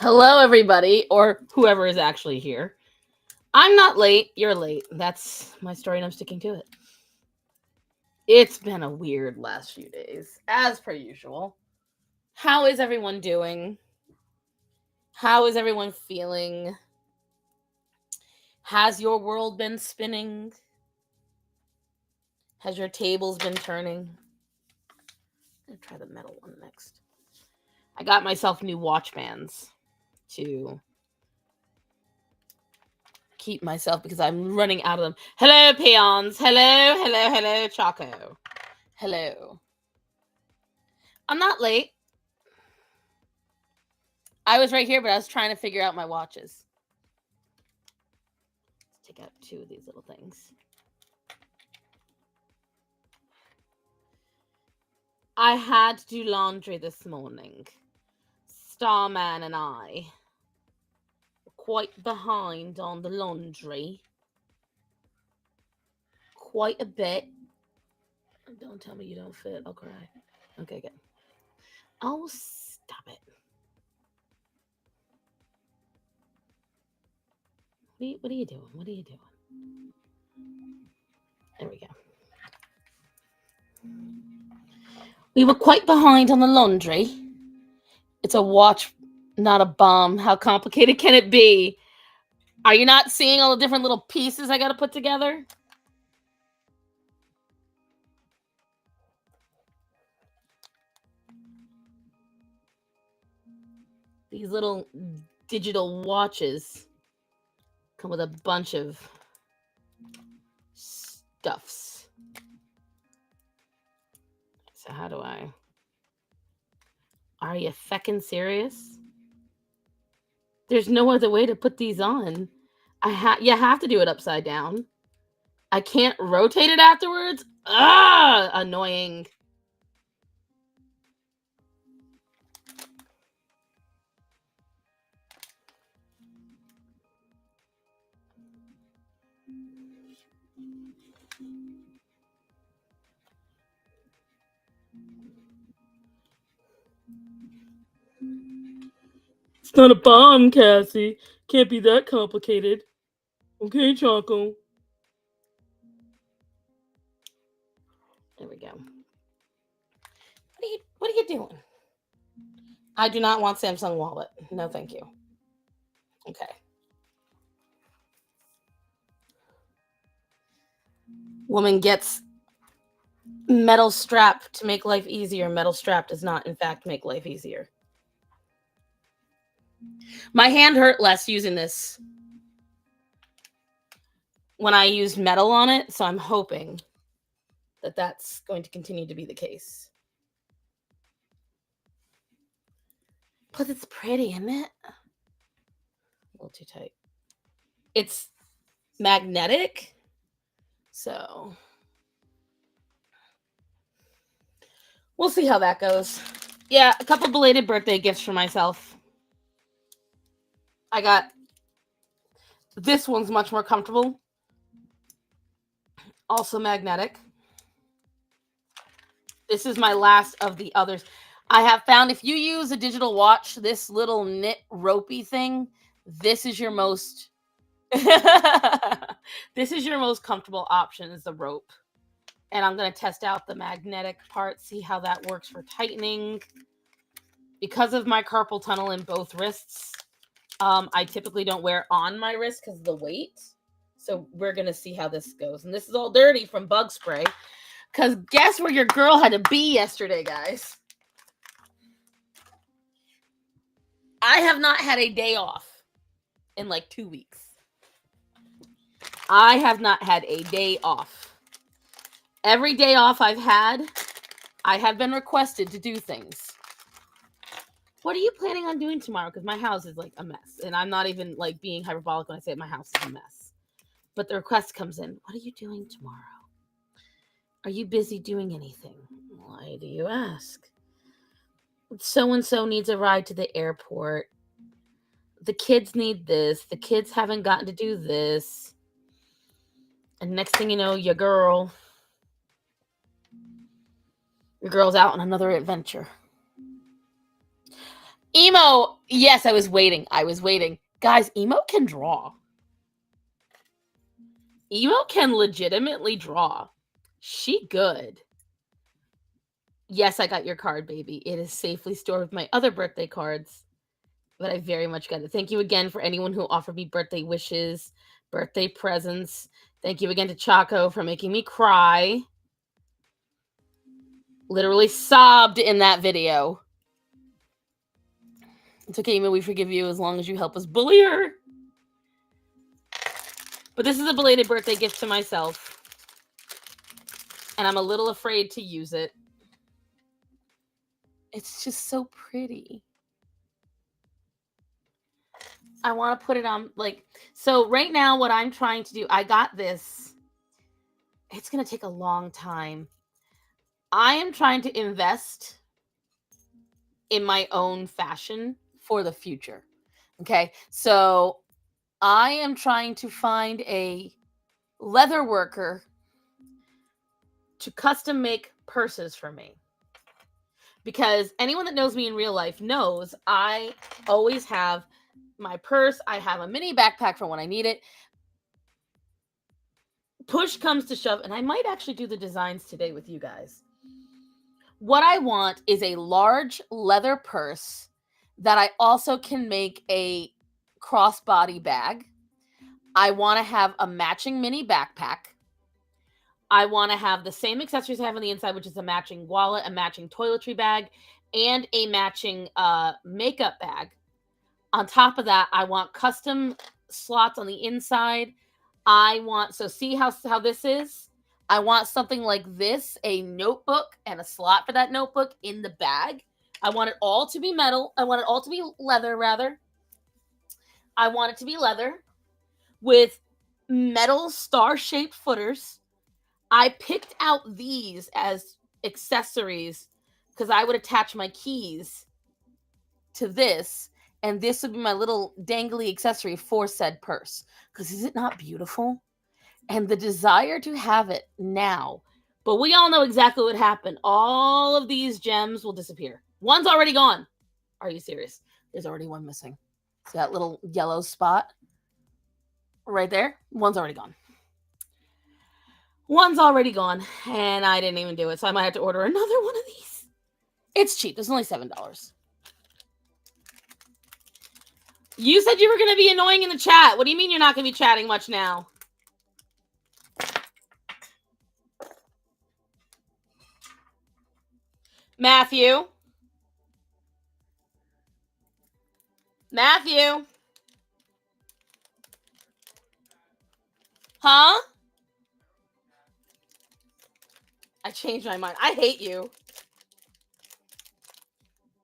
Hello, everybody, or whoever is actually here. I'm not late. You're late. That's my story, and I'm sticking to it. It's been a weird last few days, as per usual. How is everyone doing? How is everyone feeling? Has your world been spinning? Has your tables been turning? I'm gonna try the metal one next. I got myself new watch bands to keep myself because I'm running out of them. Hello, peons. Hello, Choco. Hello. I'm not late. I was right here, but I was trying to figure out my watches. Let's take out two of these little things. I had to do laundry this morning. Starman and I were quite behind on the laundry. Quite a bit. Don't tell me you don't fit. I'll cry. Okay, good. Oh, stop it. What are you doing? What are you doing? There we go. We were quite behind on the laundry. It's a watch, not a bomb. How complicated can it be? Are you not seeing all the different little pieces I got to put together? These little digital watches come with a bunch of stuffs. So how do I... Are you feckin' serious? There's no other way to put these on. You have to do it upside down. I can't rotate it afterwards? Ah, annoying. It's not a bomb, Cassie. Can't be that complicated. Okay, Choco. There we go. What are you doing? I do not want Samsung wallet. No, thank you. Okay. Woman gets metal strap to make life easier. Metal strap does not, in fact, make life easier. My hand hurt less using this when I used metal on it, so I'm hoping that that's going to continue to be the case. Plus, it's pretty, isn't it? A little too tight. It's magnetic, so we'll see how that goes. Yeah, a couple belated birthday gifts for myself. I got this one's much more comfortable. Also magnetic. This is my last of the others. I have found if you use a digital watch, this little knit ropey thing, this is your most this is your most comfortable option is the rope. And I'm going to test out the magnetic part, see how that works for tightening. Because of my carpal tunnel in both wrists, I typically don't wear on my wrist because of the weight. So we're going to see how this goes. And this is all dirty from bug spray. Because guess where your girl had to be yesterday, guys? I have not had a day off in like 2 weeks. I have not had a day off. Every day off I've had, I have been requested to do things. What are you planning on doing tomorrow? Because my house is like a mess. And I'm not even like being hyperbolic when I say my house is a mess. But the request comes in. What are you doing tomorrow? Are you busy doing anything? Why do you ask? So-and-so needs a ride to the airport. The kids need this. The kids haven't gotten to do this. And next thing you know, your girl's out on another adventure. Emo, yes, I was waiting. Guys, Emo can draw. Emo can legitimately draw. She good. Yes, I got your card, baby. It is safely stored with my other birthday cards. But I very much got it. Thank you again for anyone who offered me birthday wishes, birthday presents. Thank you again to Chaco for making me cry. Literally sobbed in that video. It's okay, Emo, we forgive you as long as you help us bully her. But this is a belated birthday gift to myself. And I'm a little afraid to use it. It's just so pretty. I want to put it on, like, so right now what I'm trying to do, I got this. It's going to take a long time. I am trying to invest in my own fashion for the future. Okay. So I am trying to find a leather worker to custom make purses for me. Because anyone that knows me in real life knows I always have my purse. I have a mini backpack for when I need it. Push comes to shove, and I might actually do the designs today with you guys. What I want is a large leather purse that I also can make a crossbody bag. I want to have a matching mini backpack. I want to have the same accessories I have on the inside, which is a matching wallet, a matching toiletry bag, and a matching makeup bag. On top of that, I want custom slots on the inside. I want, so see how this is? I want something like this, a notebook and a slot for that notebook in the bag. I want it all to be metal. I want it all to be leather, rather. I want it to be leather with metal star-shaped footers. I picked out these as accessories because I would attach my keys to this, and this would be my little dangly accessory for said purse. Because is it not beautiful? And the desire to have it now. But we all know exactly what happened. All of these gems will disappear. One's already gone. Are you serious? There's already one missing. See that little yellow spot right there? One's already gone. One's already gone, and I didn't even do it, so I might have to order another one of these. It's cheap. It's only $7. You said you were going to be annoying in the chat. What do you mean you're not going to be chatting much now? Matthew? Matthew? Huh? I changed my mind. I hate you.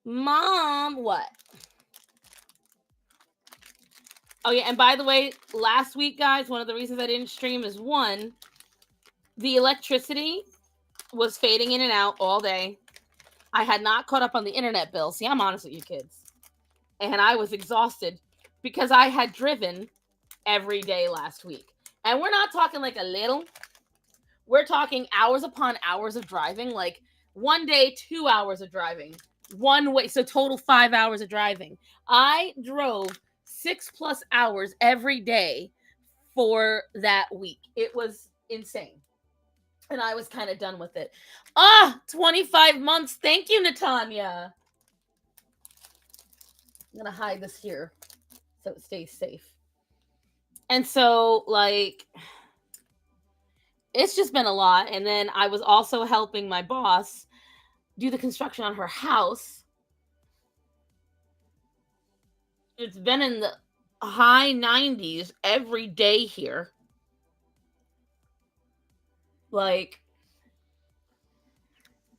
Mom, what? Oh, yeah, and by the way, last week, guys, one of the reasons I didn't stream is, one, the electricity was fading in and out all day. I had not caught up on the internet bill. See, I'm honest with you kids. And I was exhausted because I had driven every day last week. And we're not talking like a little. We're talking hours upon hours of driving. Like one day, 2 hours of driving. One way. So total 5 hours of driving. I drove 6+ hours every day for that week. It was insane. And I was kind of done with it. 25 months. Thank you, Natanya. I'm going to hide this here so it stays safe. And so, like, it's just been a lot. And then I was also helping my boss do the construction on her house. It's been in the high 90s every day here. Like,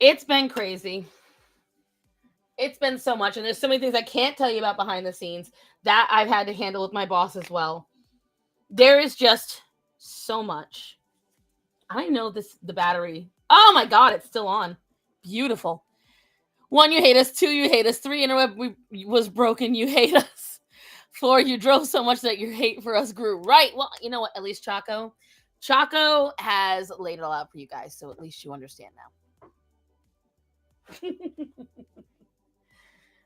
it's been crazy. It's been so much. And there's so many things I can't tell you about behind the scenes that I've had to handle with my boss as well. There is just so much. I know the battery. Oh my God, it's still on. Beautiful. 1, you hate us. 2, you hate us. 3, interweb was broken. You hate us. 4, you drove so much that your hate for us grew. Right. Well, you know what? At least Chaco has laid it all out for you guys. So at least you understand now.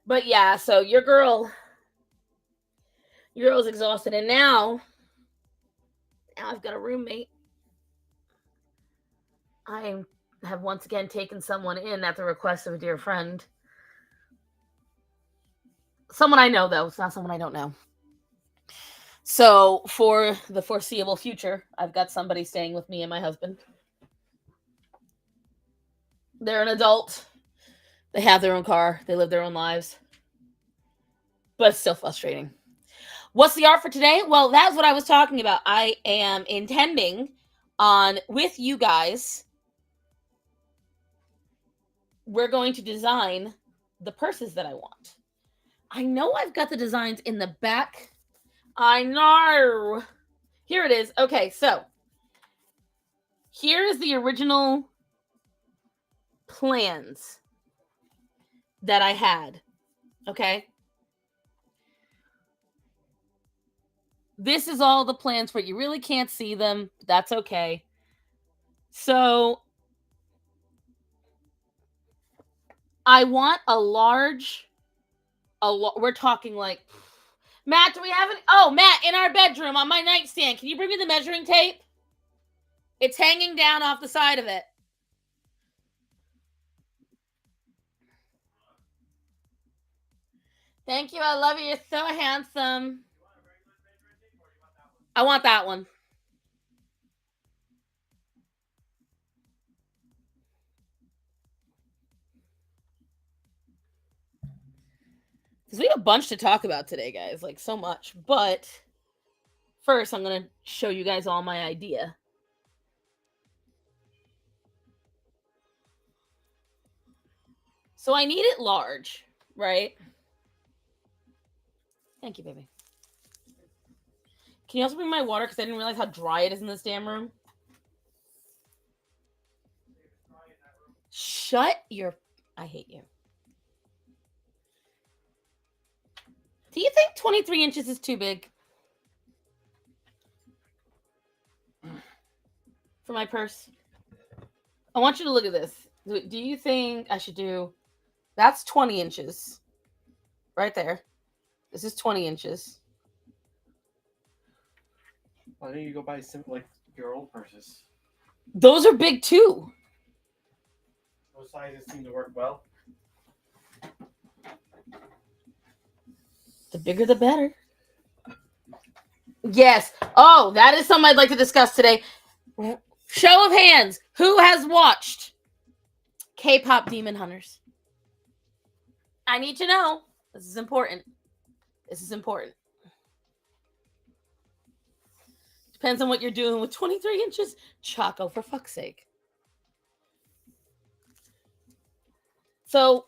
But yeah, so your girl's exhausted, and now I've got a roommate. I have once again taken someone in at the request of a dear friend. Someone I know, though. It's not someone I don't know. So for the foreseeable future, I've got somebody staying with me and my husband. They're an adult. They have their own car. They live their own lives. But it's still frustrating. What's the art for today? Well, that's what I was talking about. I am intending on, with you guys, we're going to design the purses that I want. I know I've got the designs in the back. I know. Here it is. Okay, so here is the original plans that I had. Okay. This is all the plans for it. You really can't see them. That's okay. So I want a large, we're talking like, Matt, do we have Matt, in our bedroom on my nightstand, can you bring me the measuring tape? It's hanging down off the side of it. Thank you. I love you. You're so handsome. I want that one. Because we have a bunch to talk about today, guys. Like, so much. But first, I'm going to show you guys all my idea. So I need it large, right? Thank you, baby. Can you also bring my water? Because I didn't realize how dry it is in this damn room. Shut your... I hate you. Do you think 23 inches is too big? For my purse? I want you to look at this. Do you think I should do... That's 20 inches. Right there. This is 20 inches. Why don't you go buy some, like, your old purses? Those are big too. Those sizes seem to work well. The bigger the better. Yes. Oh, that is something I'd like to discuss today. Show of hands. Who has watched K-pop Demon Hunters? I need to know. This is important. This is important. Depends on what you're doing with 23 inches. Choco, for fuck's sake. So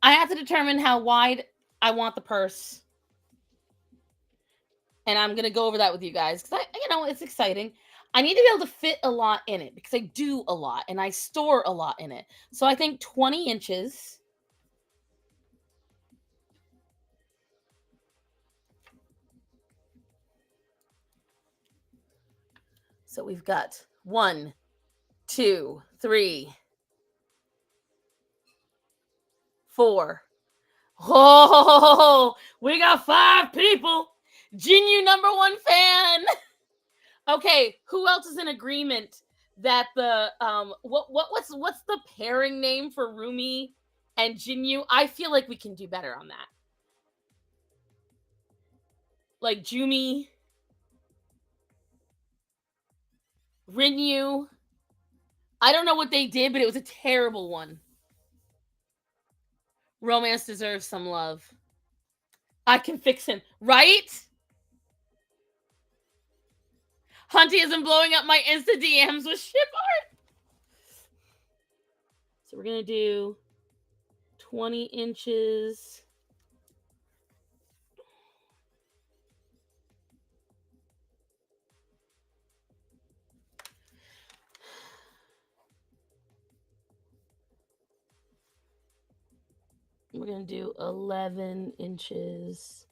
I have to determine how wide I want the purse. And I'm going to go over that with you guys. Because, it's exciting. I need to be able to fit a lot in it. Because I do a lot. And I store a lot in it. So I think 20 inches... So we've got 1, 2, 3, 4. Oh, we got 5 people. Jinyu #1 fan. Okay, who else is in agreement that the what's the pairing name for Rumi and Jinyu? I feel like we can do better on that. Like Jumi, Rinyu. I don't know what they did, but it was a terrible one. Romance deserves some love. I can fix him, right? Hunty isn't blowing up my Insta DMs with ship art. So we're going to do 20 inches. We're going to do 11 inches.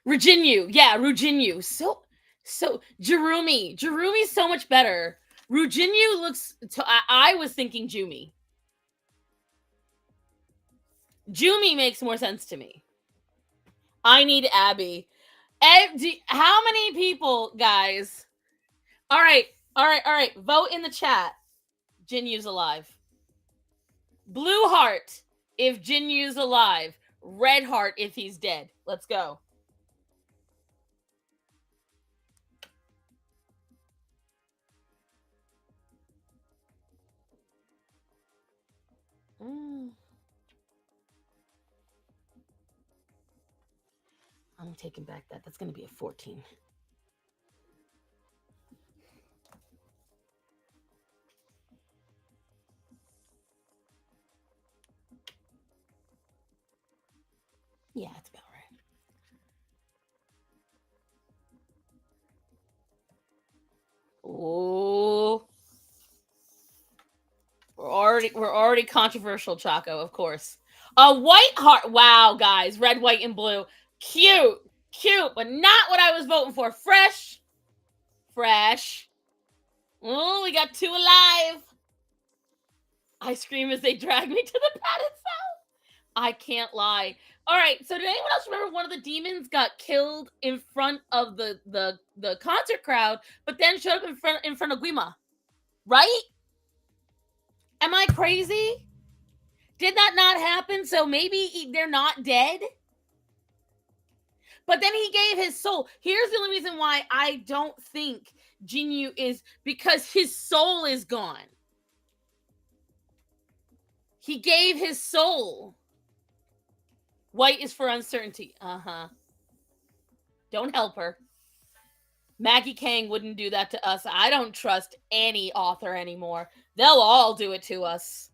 Rujinyu. Yeah, Rujinyu. So Jerumi. Jerumi's so much better. Rujinyu looks. I was thinking Jumi. Jumi makes more sense to me. I need Abby. How many people, guys? All right. Vote in the chat. Jinyu's alive. Blue heart if Jinyu's alive. Red heart if he's dead. Let's go. I'm taking back that. That's going to be a 14. Yeah, that's about right. Oh, we're already controversial, Chaco, of course. A white heart. Wow, guys, red, white, and blue. Cute, but not what I was voting for. Fresh. Oh, we got 2 alive. I scream as they drag me to the padded cell. I can't lie. All right, so did anyone else remember one of the demons got killed in front of the concert crowd, but then showed up in front of Guima? Right? Am I crazy? Did that not happen? So maybe they're not dead? But then he gave his soul. Here's the only reason why I don't think Jinyu is because his soul is gone. He gave his soul. White is for uncertainty. Don't help her. Maggie Kang wouldn't do that to us. I don't trust any author anymore. They'll all do it to us.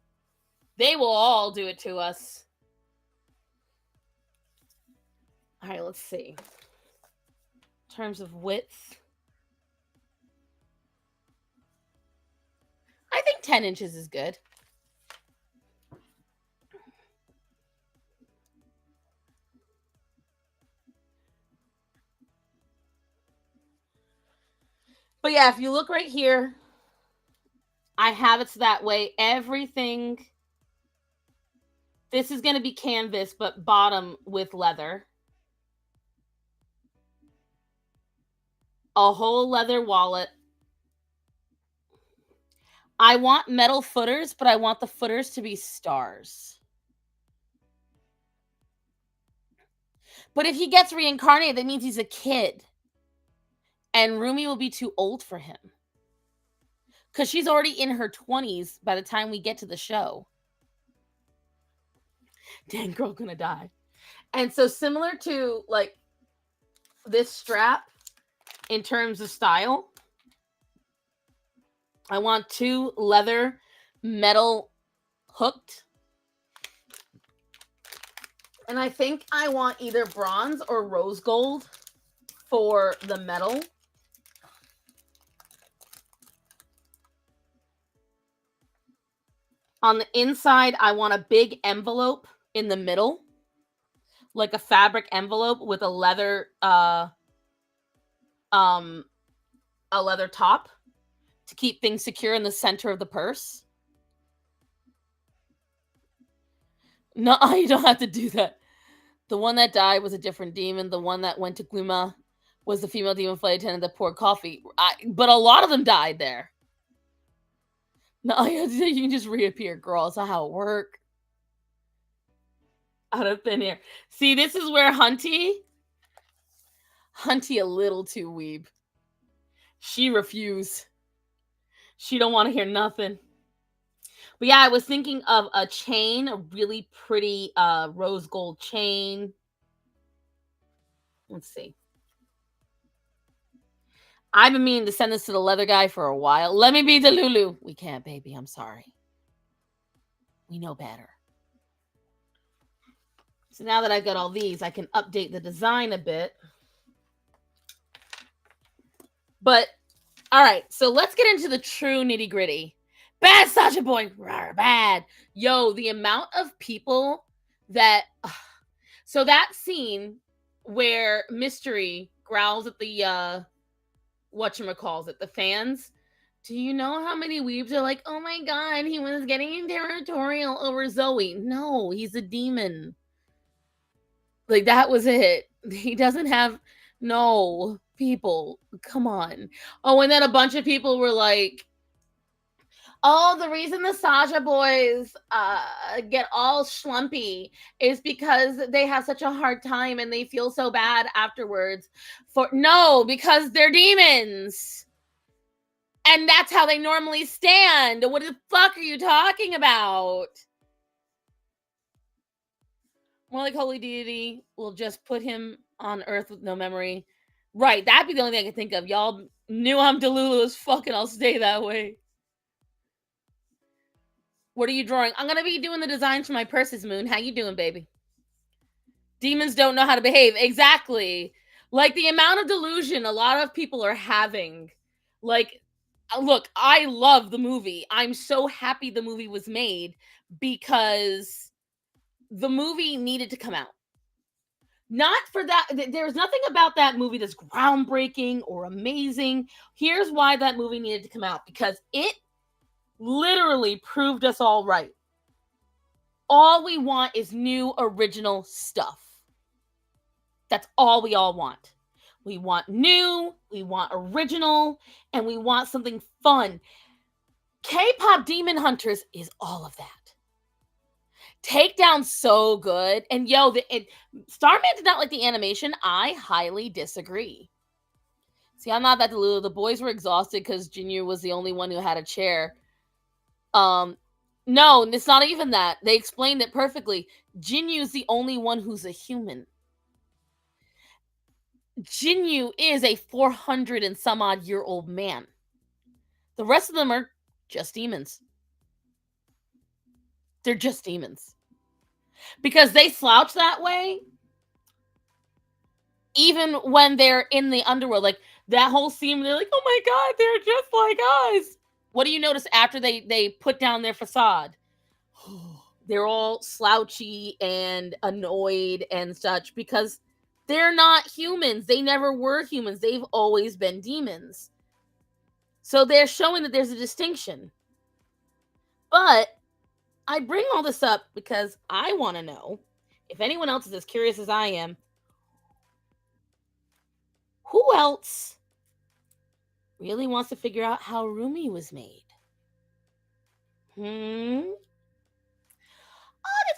They will all do it to us. All right, let's see. In terms of width, I think 10 inches is good. But yeah, if you look right here, I have it that way. Everything. This is going to be canvas, but bottom with leather. A whole leather wallet. I want metal footers, but I want the footers to be stars. But if he gets reincarnated, that means he's a kid. And Rumi will be too old for him. Because she's already in her 20s by the time we get to the show. Dang girl gonna die. And so similar to like this strap in terms of style, I want 2 leather metal hooked. And I think I want either bronze or rose gold for the metal. On the inside, I want a big envelope in the middle, like a fabric envelope with a leather top to keep things secure in the center of the purse. No, you don't have to do that. The one that died was a different demon. The one that went to Gluma was the female demon flight attendant that poured coffee. But a lot of them died there. No, you can just reappear, girl. That's not how it works. Out of thin air. See, this is where Hunty a little too weeb. She refused. She don't want to hear nothing. But yeah, I was thinking of a chain, a really pretty rose gold chain. Let's see. I've been meaning to send this to the leather guy for a while. Let me be the Lulu. We can't, baby. I'm sorry. We know better. So now that I've got all these, I can update the design a bit. But, all right. So let's get into the true nitty gritty. Bad Sasha boy. Rawr, bad. Yo, the amount of people that... So that scene where Mystery growls at the... whatchamacallit, the fans. Do you know how many weebs are like, oh my god, he was getting territorial over Zoe? No, he's a demon. Like, that was it. He doesn't have. No, people, come on. Oh, and then a bunch of people were like, oh, the reason the Saja boys get all schlumpy is because they have such a hard time and they feel so bad afterwards. No, because they're demons. And that's how they normally stand. What the fuck are you talking about? More like holy deity will just put him on earth with no memory. Right, that'd be the only thing I could think of. Y'all knew I'm Delulu as fuck and I'll stay that way. What are you drawing? I'm gonna be doing the designs for my purses, Moon. How you doing, baby? Demons don't know how to behave. Exactly. Like the amount of delusion a lot of people are having. Like, look, I love the movie. I'm so happy the movie was made because the movie needed to come out. Not for that. There's nothing about that movie that's groundbreaking or amazing. Here's why that movie needed to come out, because it literally proved us all right. All we want is new original stuff. That's all we all want. We want new, we want original, and we want something fun. K-pop Demon Hunters is all of that. Takedown so good. And Starman did not like the animation. I highly disagree. See, I'm not that delulu. The boys were exhausted because Jinyu was the only one who had a chair. No, it's not even that. They explained it perfectly. Jinyu's the only one who's a human. Jinyu is a 400 and some odd year old man. The rest of them are just demons. They're just demons. Because they slouch that way even when they're in the underworld. Like that whole scene, they're like, oh my god, they're just like us. What do you notice after they put down their facade? They're all slouchy and annoyed and such because they're not humans. They never were humans. They've always been demons. So they're showing that there's a distinction. But I bring all this up because I want to know, if anyone else is as curious as I am, who else really wants to figure out how Rumi was made? Oh, there's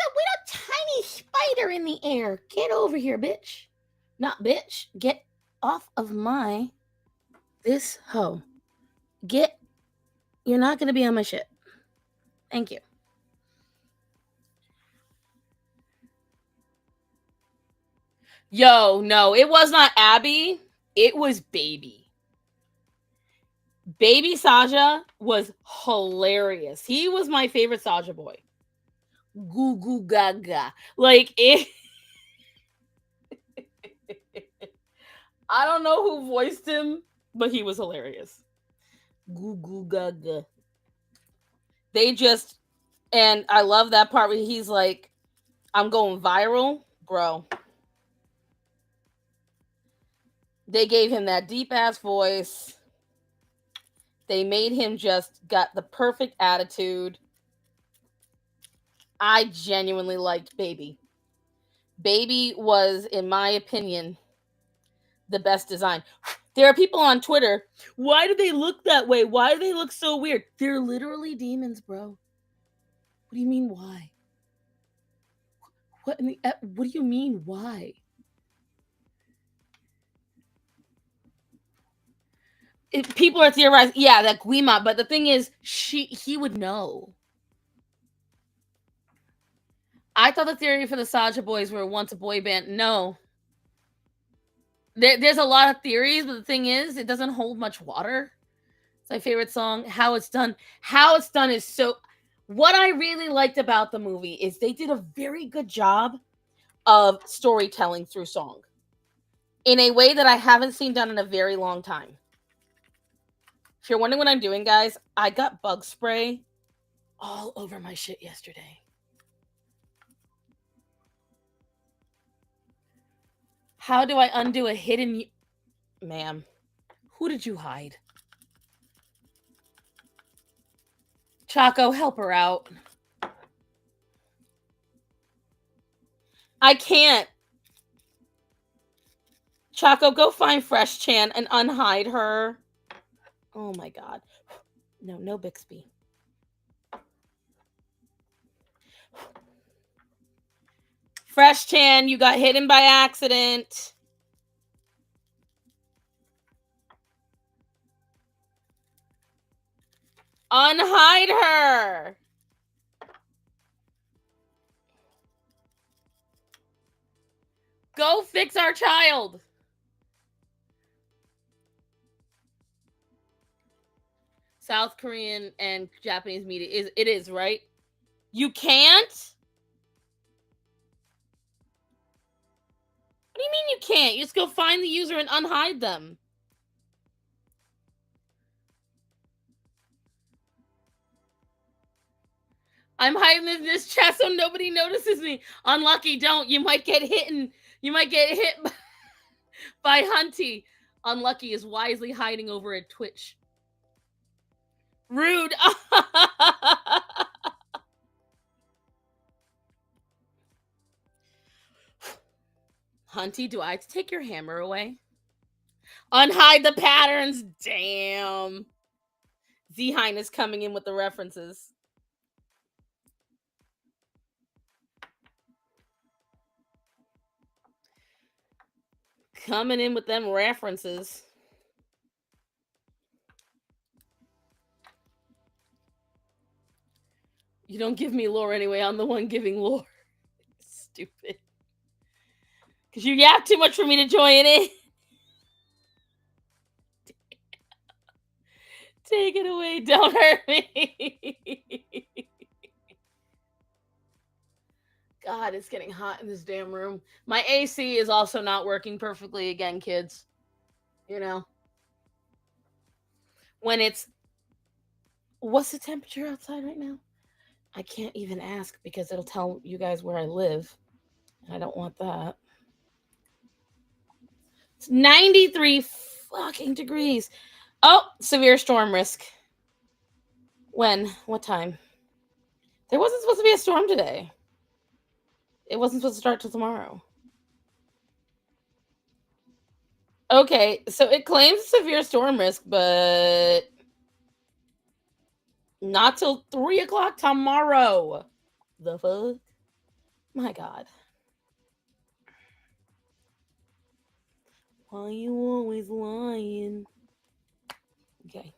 a little tiny spider in the air. Get over here, bitch. Not bitch. Get off of this hoe. You're not going to be on my shit. Thank you. Yo, no, it was not Abby. It was Baby. Baby Saja was hilarious. He was my favorite Saja boy. Goo goo gaga. Like it. I don't know who voiced him, but he was hilarious. Goo goo gaga. And I love that part where he's like, I'm going viral, bro. They gave him that deep ass voice. They made him just got the perfect attitude. I genuinely liked Baby. Baby was, in my opinion, the best design. There are people on Twitter. Why do they look that way? Why do they look so weird? They're literally demons, bro. What do you mean, why? What do you mean, why? People are theorizing, yeah, that Guima, but the thing is, he would know. I thought the theory for the Saja boys were once a boy band. No. There's a lot of theories, but the thing is, it doesn't hold much water. It's my favorite song. How It's Done. How It's Done is so... What I really liked about the movie is they did a very good job of storytelling through song in a way that I haven't seen done in a very long time. If you're wondering what I'm doing, guys, I got bug spray all over my shit yesterday. How do I undo a hidden... Ma'am, who did you hide? Chaco, help her out. I can't. Chaco, go find Fresh Chan and unhide her. Oh my god. No Bixby. Fresh Chan, you got hidden by accident. Unhide her. Go fix our child. South Korean and Japanese media is right. You can't? What do you mean you can't? You just go find the user and unhide them. I'm hiding in this chat so nobody notices me. Unlucky, don't. You might get hit by Hunty. Unlucky is wisely hiding over at Twitch. Rude. Hunty, do I have to take your hammer away? Unhide the patterns. Damn. Z-Hein is coming in with the references. Coming in with them references. You don't give me lore anyway. I'm the one giving lore. Stupid. Because you yap too much for me to join in. Take it away. Don't hurt me. God, it's getting hot in this damn room. My AC is also not working perfectly again, kids. You know. When it's... What's the temperature outside right now? I can't even ask because it'll tell you guys where I live. And I don't want that. It's 93 fucking degrees. Oh, severe storm risk. When? What time? There wasn't supposed to be a storm today. It wasn't supposed to start till tomorrow. Okay, so it claims severe storm risk, but not till 3 o'clock tomorrow. The fuck? My God. Why you always lying? Okay.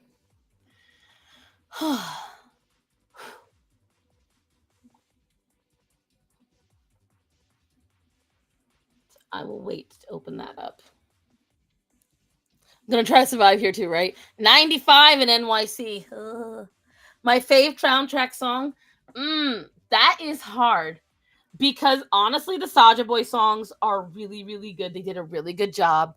I will wait to open that up. I'm gonna try to survive here too, right? 95 in NYC. My fave soundtrack song. That is hard. Because honestly, the Saja Boy songs are really, really good. They did a really good job.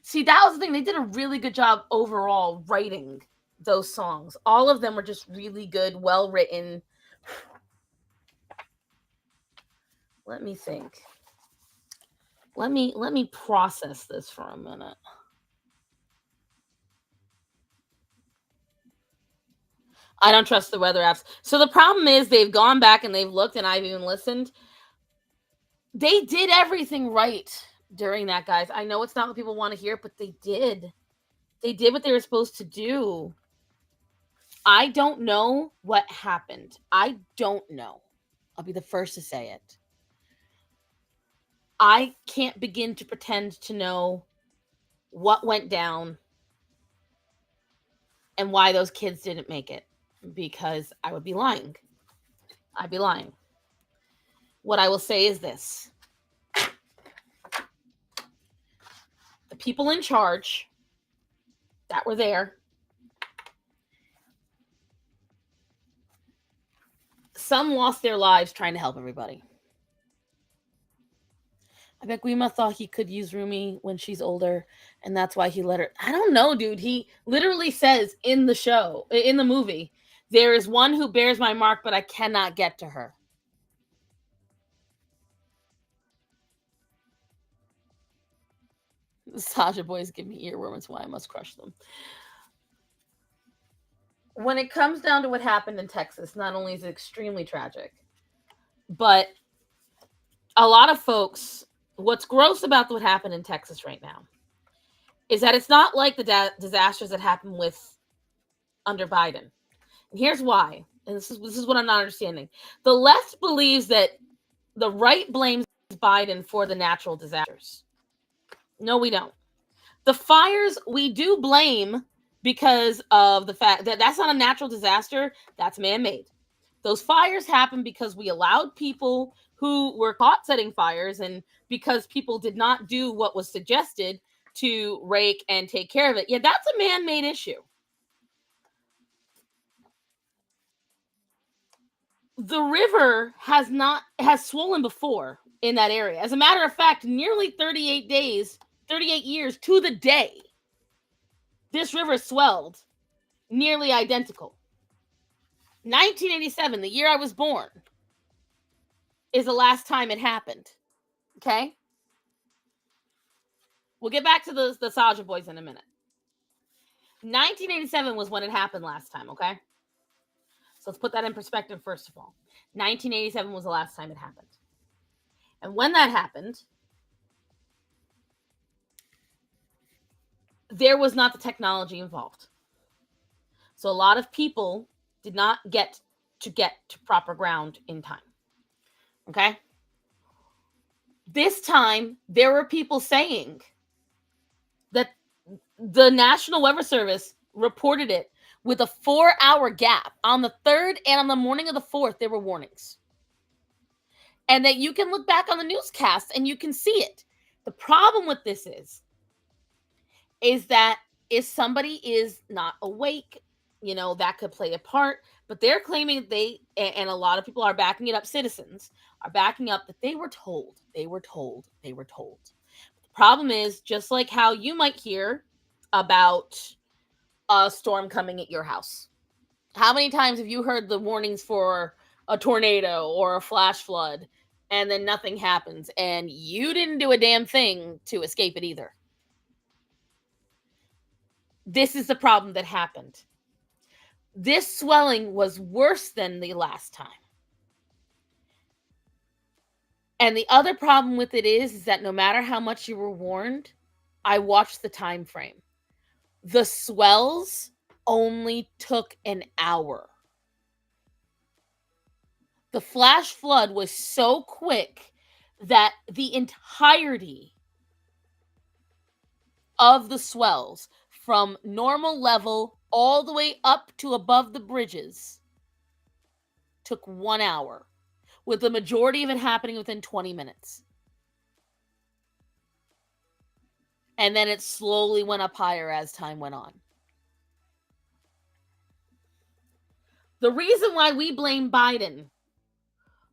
See, that was the thing. They did a really good job overall writing those songs. All of them were just really good, well written. Let me think. Let me process this for a minute. I don't trust the weather apps. So the problem is they've gone back and they've looked, and I've even listened. They did everything right during that, guys. I know it's not what people want to hear, but they did. They did what they were supposed to do. I don't know what happened. I don't know. I'll be the first to say it. I can't begin to pretend to know what went down and why those kids didn't make it, because I would be lying. I'd be lying. What I will say is this. The people in charge that were there, some lost their lives trying to help everybody. I bet Guima thought he could use Rumi when she's older, and that's why he let her. I don't know, dude. He literally says in the movie, there is one who bears my mark, but I cannot get to her. Sasha boys give me earworms. Why I must crush them. When it comes down to what happened in Texas, not only is it extremely tragic, but a lot of folks, what's gross about what happened in Texas right now is that it's not like the disasters that happened with under Biden. And here's why. And this is what I'm not understanding. The left believes that the right blames Biden for the natural disasters. No, we don't. The fires we do blame because of the fact that that's not a natural disaster, that's man-made. Those fires happen because we allowed people who were caught setting fires, and because people did not do what was suggested to rake and take care of it. Yeah, that's a man-made issue. The river has swollen before in that area. As a matter of fact, nearly 38 years to the day, this river swelled nearly identical. 1987, the year I was born, is the last time it happened. Okay? We'll get back to the Saja boys in a minute. 1987 was when it happened last time, okay? So let's put that in perspective first of all. 1987 was the last time it happened. And when that happened, there was not the technology involved. So a lot of people did not get to proper ground in time. Okay? This time, there were people saying that the National Weather Service reported it with a 4-hour gap. On the 3rd and on the morning of the 4th, there were warnings. And that you can look back on the newscast and you can see it. The problem with this is that if somebody is not awake, that could play a part. But they're claiming and a lot of people are backing it up, citizens are backing up, that they were told. The problem is, just like how you might hear about a storm coming at your house. How many times have you heard the warnings for a tornado or a flash flood, and then nothing happens, and you didn't do a damn thing to escape it either? This is the problem that happened. This swelling was worse than the last time. And the other problem with it is that no matter how much you were warned, I watched the time frame. The swells only took an hour. The flash flood was so quick that the entirety of the swells, from normal level all the way up to above the bridges, took 1 hour, with the majority of it happening within 20 minutes. And then it slowly went up higher as time went on. The reason why we blame Biden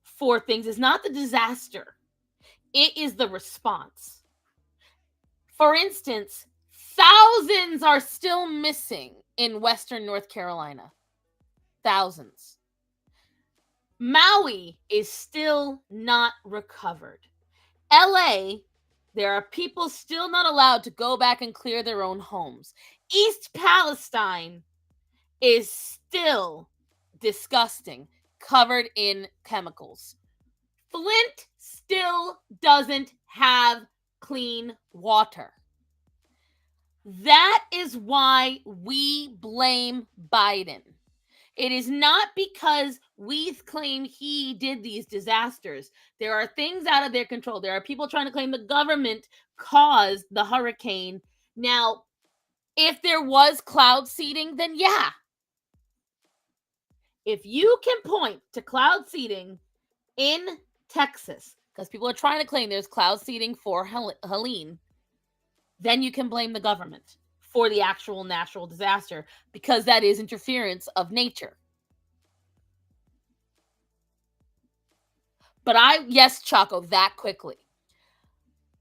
for things is not the disaster. It is the response. For instance, thousands are still missing in Western North Carolina. Thousands. Maui is still not recovered. LA, there are people still not allowed to go back and clear their own homes. East Palestine is still disgusting, covered in chemicals. Flint still doesn't have clean water. That is why we blame Biden. It is not because we claim he did these disasters. There are things out of their control. There are people trying to claim the government caused the hurricane. Now, if there was cloud seeding, then yeah. If you can point to cloud seeding in Texas, because people are trying to claim there's cloud seeding for Helene, then you can blame the government for the actual natural disaster, because that is interference of nature. But yes, Choco, that quickly.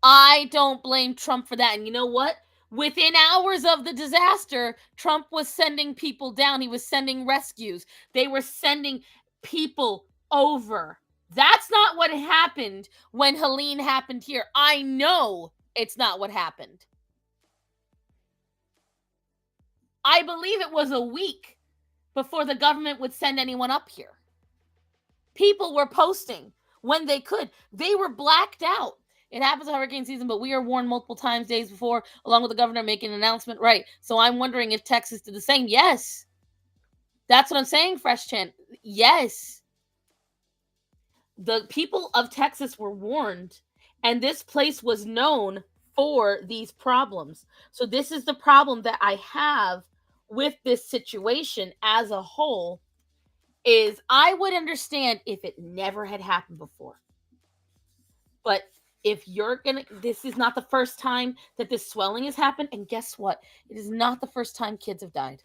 I don't blame Trump for that. And you know what? Within hours of the disaster, Trump was sending people down. He was sending rescues. They were sending people over. That's not what happened when Helene happened here. I know it's not what happened. I believe it was a week before the government would send anyone up here. People were posting when they could. They were blacked out. It happens in hurricane season, but we are warned multiple times days before, along with the governor making an announcement. Right. So I'm wondering if Texas did the same. Yes. That's what I'm saying, Fresh Chan. Yes. The people of Texas were warned, and this place was known for these problems. So this is the problem that I have with this situation as a whole, is I would understand if it never had happened before. But if you're gonna, this is not the first time that this swelling has happened. And guess what? It is not the first time kids have died.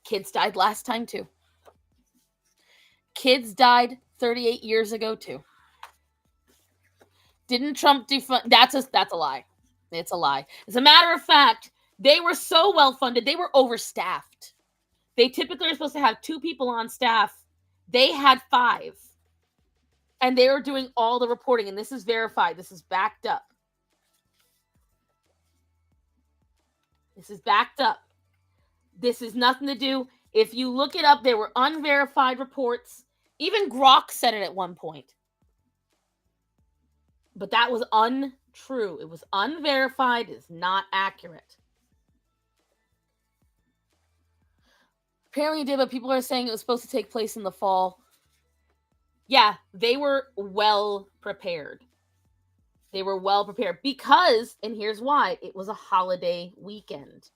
Kids died last time too. Kids died 38 years ago too. Didn't Trump defund? That's a lie. It's a lie. As a matter of fact, they were so well funded, they were overstaffed. They typically are supposed to have 2 people on staff. They had 5. And they were doing all the reporting. And this is verified. This is backed up. This is backed up. This is nothing to do. If you look it up, there were unverified reports. Even Grok said it at one point. But that was untrue. It was unverified. It's not accurate. Apparently it did, but people are saying it was supposed to take place in the fall. Yeah, they were well prepared. They were well prepared because, and here's why, it was a holiday weekend.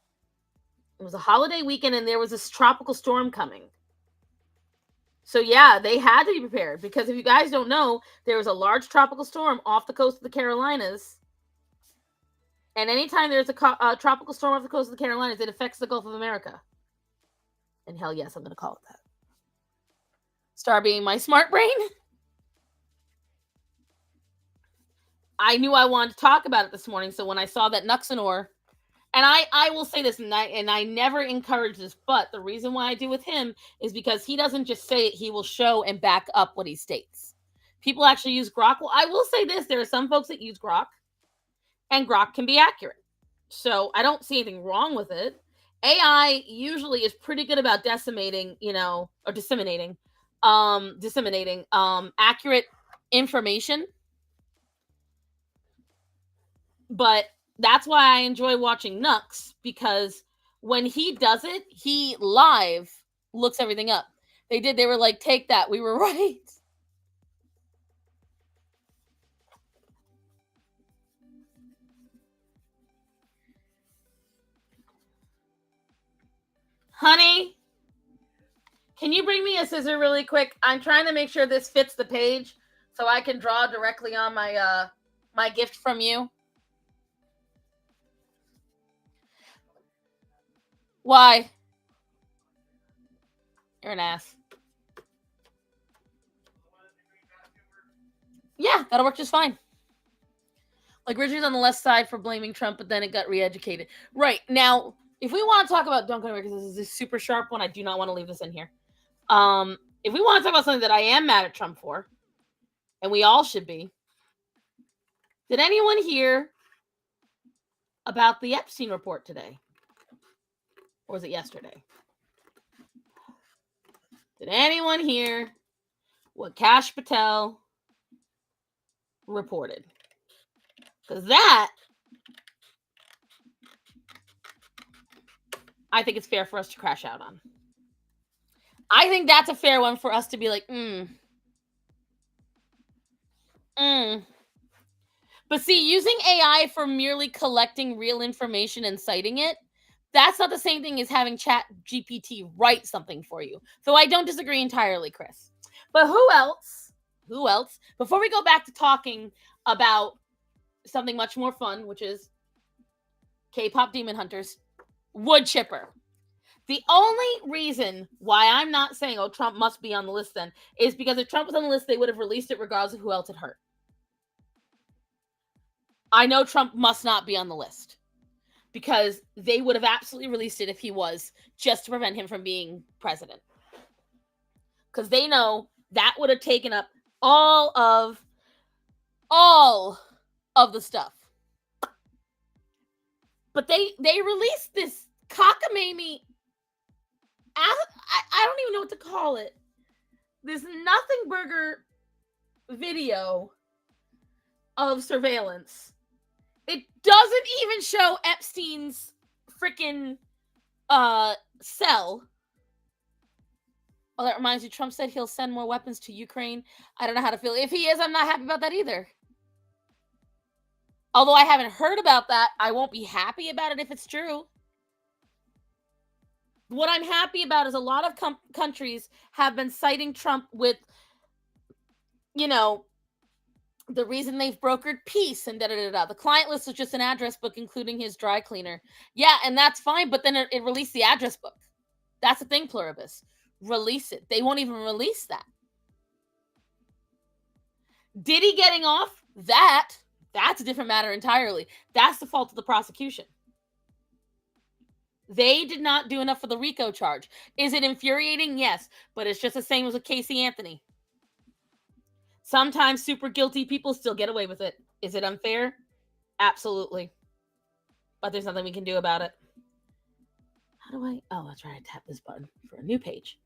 It was a holiday weekend and there was this tropical storm coming. So yeah, they had to be prepared because if you guys don't know, there was a large tropical storm off the coast of the Carolinas. And anytime there's a tropical storm off the coast of the Carolinas, it affects the Gulf of America. And hell yes, I'm going to call it that. Star being my smart brain. I knew I wanted to talk about it this morning. So when I saw that Nuxenor, and I will say this, and I never encourage this, but the reason why I do with him is because he doesn't just say it, he will show and back up what he states. People actually use Grok. Well, I will say this, there are some folks that use Grok, and Grok can be accurate. So I don't see anything wrong with it. AI usually is pretty good about disseminating accurate information. But that's why I enjoy watching Nux, because when he does it, he live looks everything up. They were like, take that. We were right. Honey, can you bring me a scissor really quick? I'm trying to make sure this fits the page so I can draw directly on my my gift from you. Why? You're an ass. Yeah, that'll work just fine. Like Richard's on the left side for blaming Trump, but then it got re-educated. Right. Now, if we want to talk about Duncan, because this is a super sharp one, I do not want to leave this in here. If we want to talk about something that I am mad at Trump for, and we all should be, did anyone hear about the Epstein report today? Or was it yesterday? Did anyone hear what Kash Patel reported? Because that, I think it's fair for us to crash out on. I think that's a fair one for us to be like, But see, using AI for merely collecting real information and citing it, that's not the same thing as having Chat GPT write something for you. So I don't disagree entirely, Chris. But who else? Before we go back to talking about something much more fun, which is K-pop Demon Hunters, Wood Chipper. The only reason why I'm not saying, oh, Trump must be on the list then, is because if Trump was on the list, they would have released it regardless of who else it hurt. I know Trump must not be on the list because they would have absolutely released it if he was, just to prevent him from being president. Because they know that would have taken up all of the stuff. But they released this cockamamie. I don't even know what to call it. This nothing burger video of surveillance. It doesn't even show Epstein's freaking cell. Oh, that reminds me, Trump said he'll send more weapons to Ukraine. I don't know how to feel. If he is, I'm not happy about that either. Although I haven't heard about that, I won't be happy about it if it's true. What I'm happy about is a lot of countries have been citing Trump with, you know, the reason they've brokered peace and da-da-da-da. The client list was just an address book, including his dry cleaner. Yeah, and that's fine, but then it released the address book. That's the thing, Pluribus. Release it. They won't even release that. Diddy getting off? That's a different matter entirely. That's the fault of the prosecution. They did not do enough for the RICO charge. Is it infuriating? Yes, but it's just the same as with Casey Anthony. Sometimes super guilty people still get away with it. Is it unfair? Absolutely. But there's nothing we can do about it. How do I? Oh, that's right. I tap this button for a new page.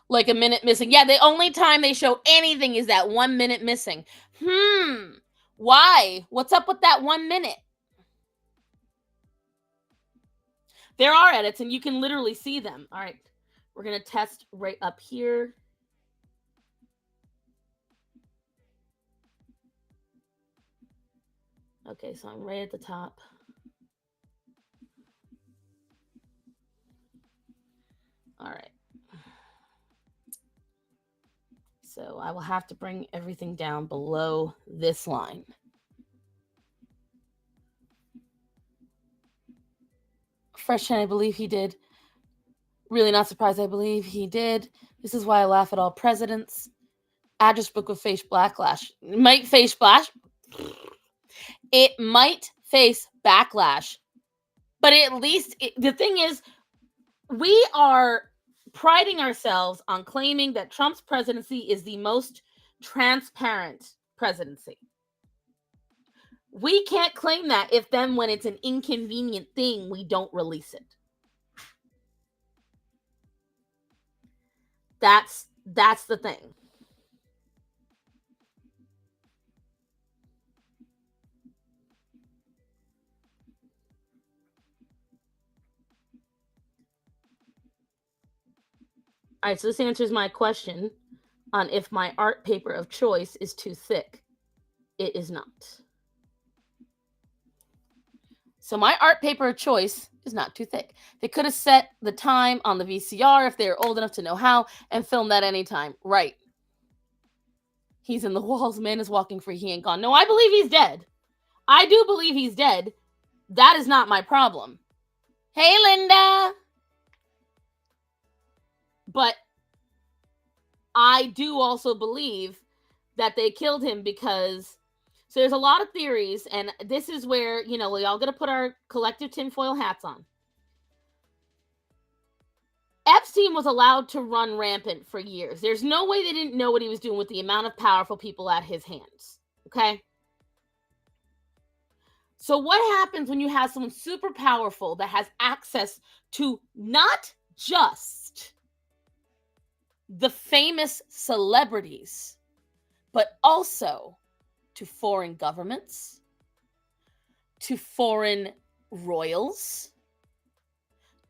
Like a minute missing. Yeah, the only time they show anything is that 1 minute missing. Why? What's up with that 1 minute? There are edits, and you can literally see them. All right. We're going to test right up here. Okay, so I'm right at the top. All right. So I will have to bring everything down below this line. Fresh, I believe he did. Really not surprised, I believe he did. This is why I laugh at all presidents. Address book will face backlash. It might face backlash. It might face backlash. But at least, the thing is, we are priding ourselves on claiming that Trump's presidency is the most transparent presidency. We can't claim that if then when it's an inconvenient thing, we don't release it. That's the thing. All right, so this answers my question on if my art paper of choice is too thick. It is not. So my art paper of choice is not too thick. They could have set the time on the VCR if they were old enough to know how and filmed that anytime. Right. He's in the walls. Man is walking free. He ain't gone. No, I believe he's dead. I do believe he's dead. That is not my problem. Hey, Linda. But I do also believe that they killed him because... So there's a lot of theories, and this is where, we all got to put our collective tinfoil hats on. Epstein was allowed to run rampant for years. There's no way they didn't know what he was doing with the amount of powerful people at his hands. Okay? So what happens when you have someone super powerful that has access to not just the famous celebrities, but also to foreign governments, to foreign royals,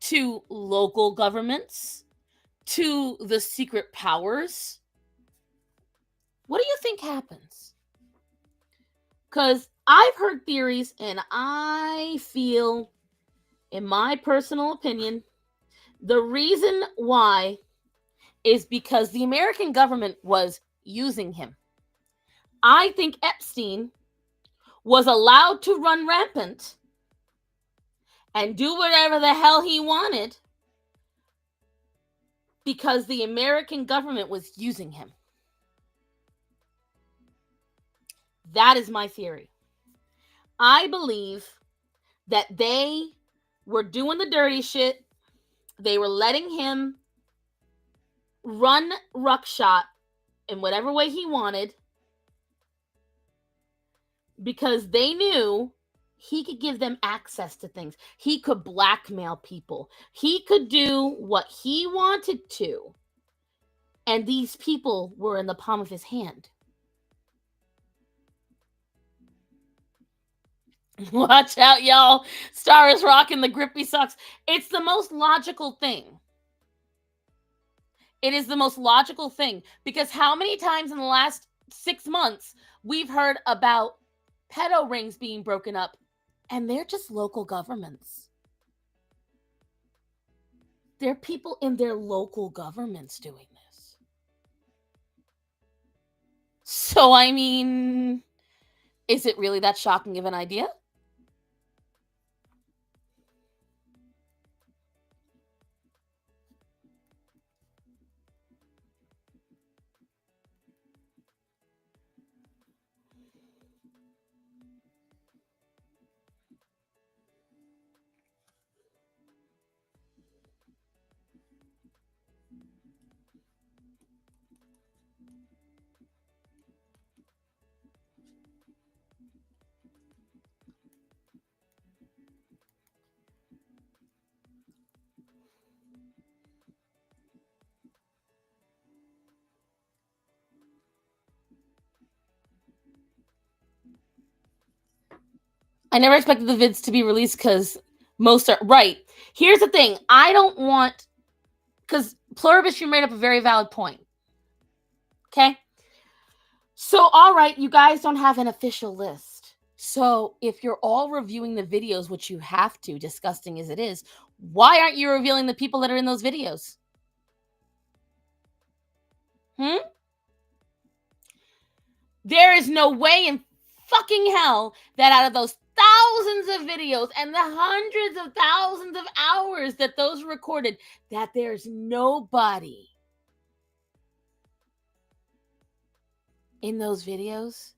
to local governments, to the secret powers? What do you think happens? Because I've heard theories, and I feel, in my personal opinion, the reason why is because the American government was using him. I think Epstein was allowed to run rampant and do whatever the hell he wanted because the American government was using him. That is my theory. I believe that they were doing the dirty shit. They were letting him run ruckshot in whatever way he wanted. because they knew he could give them access to things. He could blackmail people. He could do what he wanted to. And these people were in the palm of his hand. Watch out, y'all. Star is rocking the grippy socks. It's the most logical thing. It is the most logical thing, because how many times in the last 6 months we've heard about pedo rings being broken up, and they're just local governments. They're people in their local governments doing this. So, I mean, is it really that shocking of an idea? I never expected the vids to be released because most are right. Here's the thing. I don't want, because Pluribus, you made up a very valid point. Okay? So, all right, you guys don't have an official list. So, if you're all reviewing the videos, which you have to, disgusting as it is, why aren't you revealing the people that are in those videos? There is no way in fucking hell that out of those thousands of videos and the hundreds of thousands of hours that those recorded, that there's nobody in those videos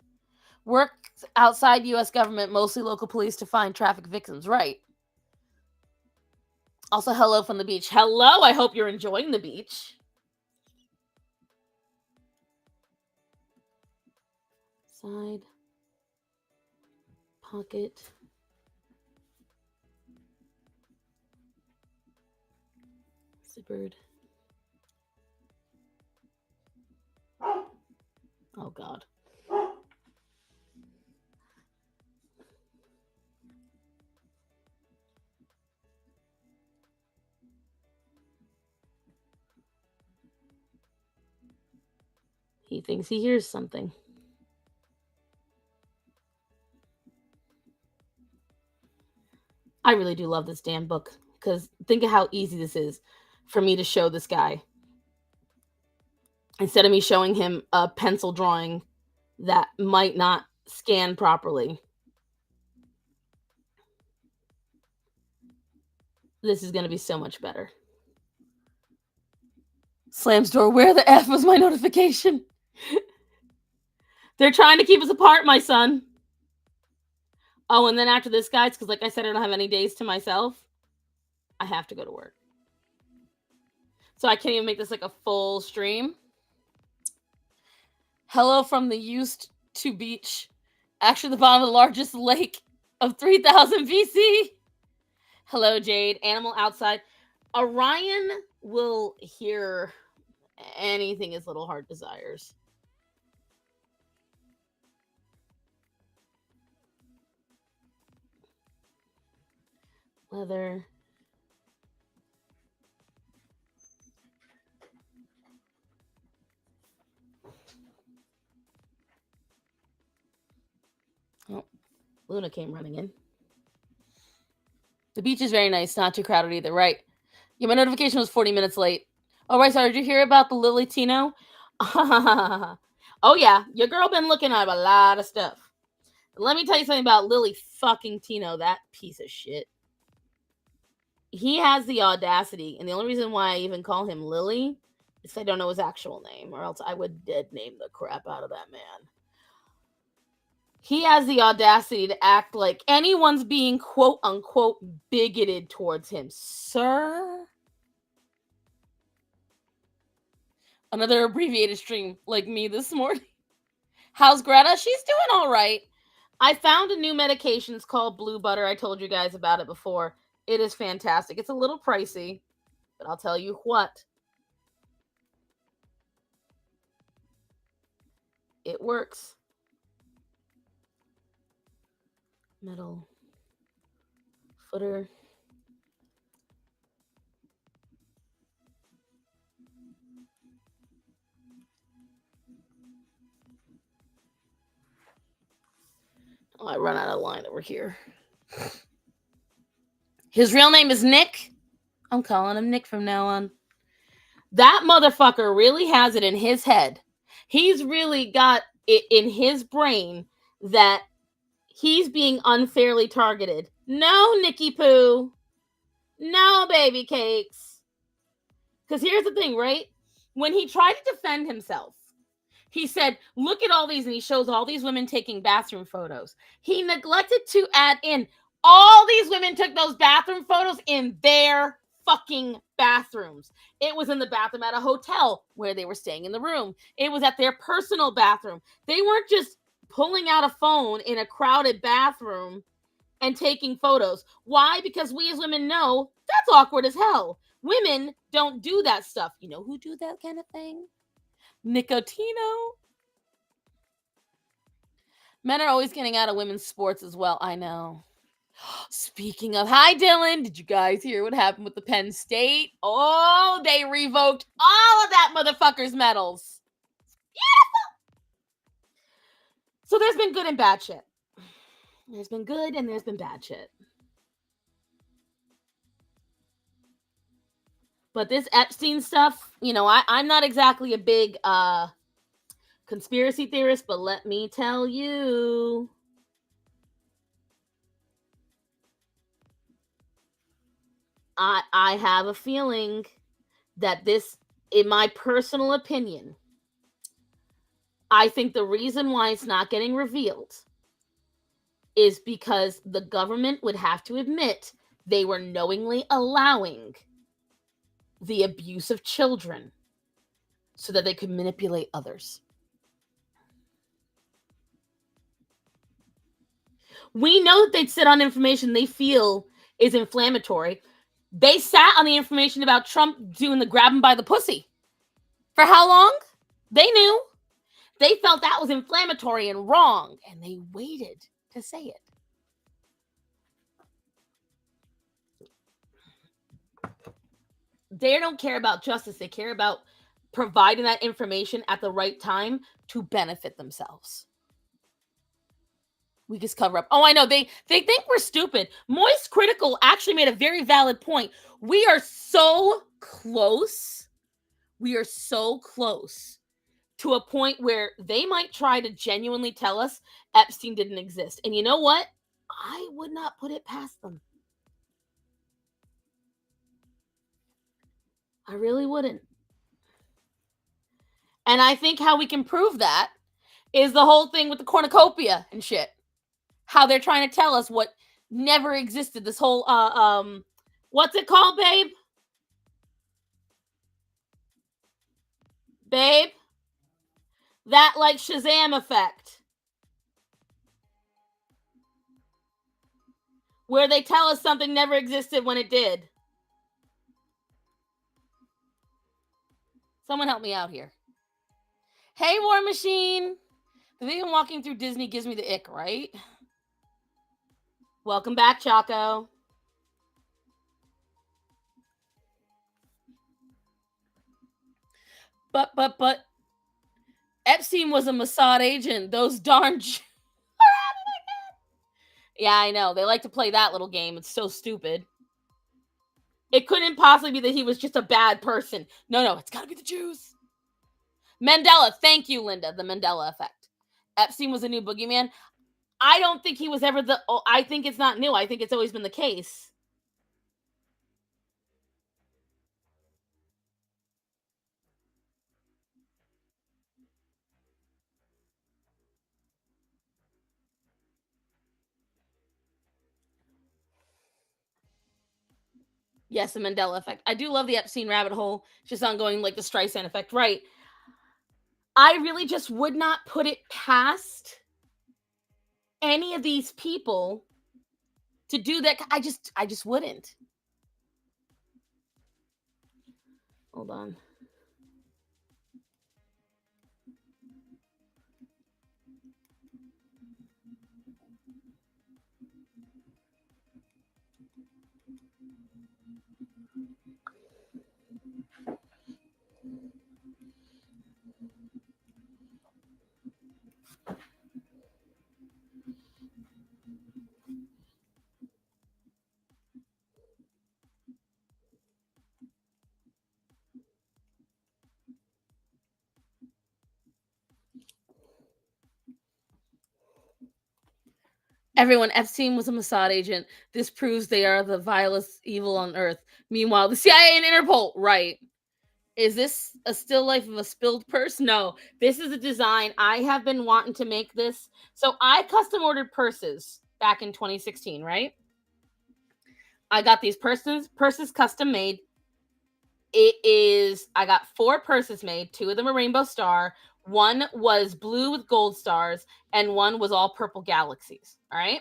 works outside U.S. government, mostly local police, to find traffic victims, right? Also, hello from the beach. Hello, I hope you're enjoying the beach. Side. Pocket. Zippered. Oh, God. He thinks he hears something. I really do love this damn book, because think of how easy this is for me to show this guy. Instead of me showing him a pencil drawing that might not scan properly. This is going to be so much better. Slams door. Where the F was my notification? They're trying to keep us apart, my son. Oh, and then after this, guys, because like I said, I don't have any days to myself. I have to go to work. So I can't even make this like a full stream. Hello from the used to beach. Actually, the bottom of the largest lake of 3,000 BC. Hello, Jade. Animal outside. Orion will hear anything his little heart desires. Leather. Oh, Luna came running in. The beach is very nice, not too crowded either, right? Yeah, my notification was 40 minutes late. Oh, right, sorry, did you hear about the Lily Tino? Oh, yeah, your girl been looking at a lot of stuff. Let me tell you something about Lily fucking Tino, that piece of shit. He has the audacity, and the only reason why I even call him Lily is I don't know his actual name, or else I would dead name the crap out of that man. He has the audacity to act like anyone's being quote unquote bigoted towards him. Sir? Another abbreviated stream like me this morning. How's Greta? She's doing all right. I found a new medication. It's called Blue Butter. I told you guys about it before. It is fantastic. It's a little pricey, but I'll tell you what. It works. Middle footer. Oh, I run out of line over here. His real name is Nick. I'm calling him Nick from now on. That motherfucker really has it in his head. He's really got it in his brain that he's being unfairly targeted. No, Nicky Poo. No, baby cakes. Because here's the thing, right? When he tried to defend himself, he said, look at all these, and he shows all these women taking bathroom photos. He neglected to add in, all these women took those bathroom photos in their fucking bathrooms. It was in the bathroom at a hotel where they were staying in the room. It was at their personal bathroom. They weren't just pulling out a phone in a crowded bathroom and taking photos. Why? Because we as women know that's awkward as hell. Women don't do that stuff. You know who do that kind of thing? Nicotino. Men are always getting out of women's sports as well. I know. Speaking of, hi Dylan, did you guys hear what happened with the Penn State? Oh, they revoked all of that motherfucker's medals. Beautiful. So there's been good and bad shit. There's been good and there's been bad shit. But this Epstein stuff, you know, I'm not exactly a big conspiracy theorist, but let me tell you, I have a feeling that this, in my personal opinion, I think the reason why it's not getting revealed is because the government would have to admit they were knowingly allowing the abuse of children so that they could manipulate others. We know that they'd sit on information they feel is inflammatory. They sat on the information about Trump doing the grab him by the pussy. For how long? They knew. They felt that was inflammatory and wrong, and they waited to say it. They don't care about justice. They care about providing that information at the right time to benefit themselves. We just cover up. Oh, I know. They think we're stupid. Moist Critical actually made a very valid point. We are so close. We are so close to a point where they might try to genuinely tell us Epstein didn't exist. And you know what? I would not put it past them. I really wouldn't. And I think how we can prove that is the whole thing with the cornucopia and shit. How they're trying to tell us what never existed. This whole what's it called, babe? Babe? That like Shazam effect. Where they tell us something never existed when it did. Someone help me out here. Hey, War Machine. The thing walking through Disney gives me the ick, right? Welcome back, Choco. But Epstein was a Mossad agent. Those darn yeah, I know. They like to play that little game. It's so stupid. It couldn't possibly be that he was just a bad person. No, it's got to be the Jews. Mandela. Thank you, Linda. The Mandela effect. Epstein was a new boogeyman. I don't think he was ever the... I think it's not new. I think it's always been the case. Yes, the Mandela effect. I do love the Epstein rabbit hole. It's just ongoing, like the Streisand effect. Right. I really just would not put it past any of these people to do that. I just wouldn't. Hold on. Everyone, Epstein was a Mossad agent. This proves they are the vilest evil on earth. Meanwhile, the CIA and Interpol, right? Is this a still life of a spilled purse? No, this is a design. I have been wanting to make this. So I custom ordered purses back in 2016, right? I got these purses custom made. I got 4 purses made. 2 of them are rainbow star. One was blue with gold stars, and one was all purple galaxies. All right.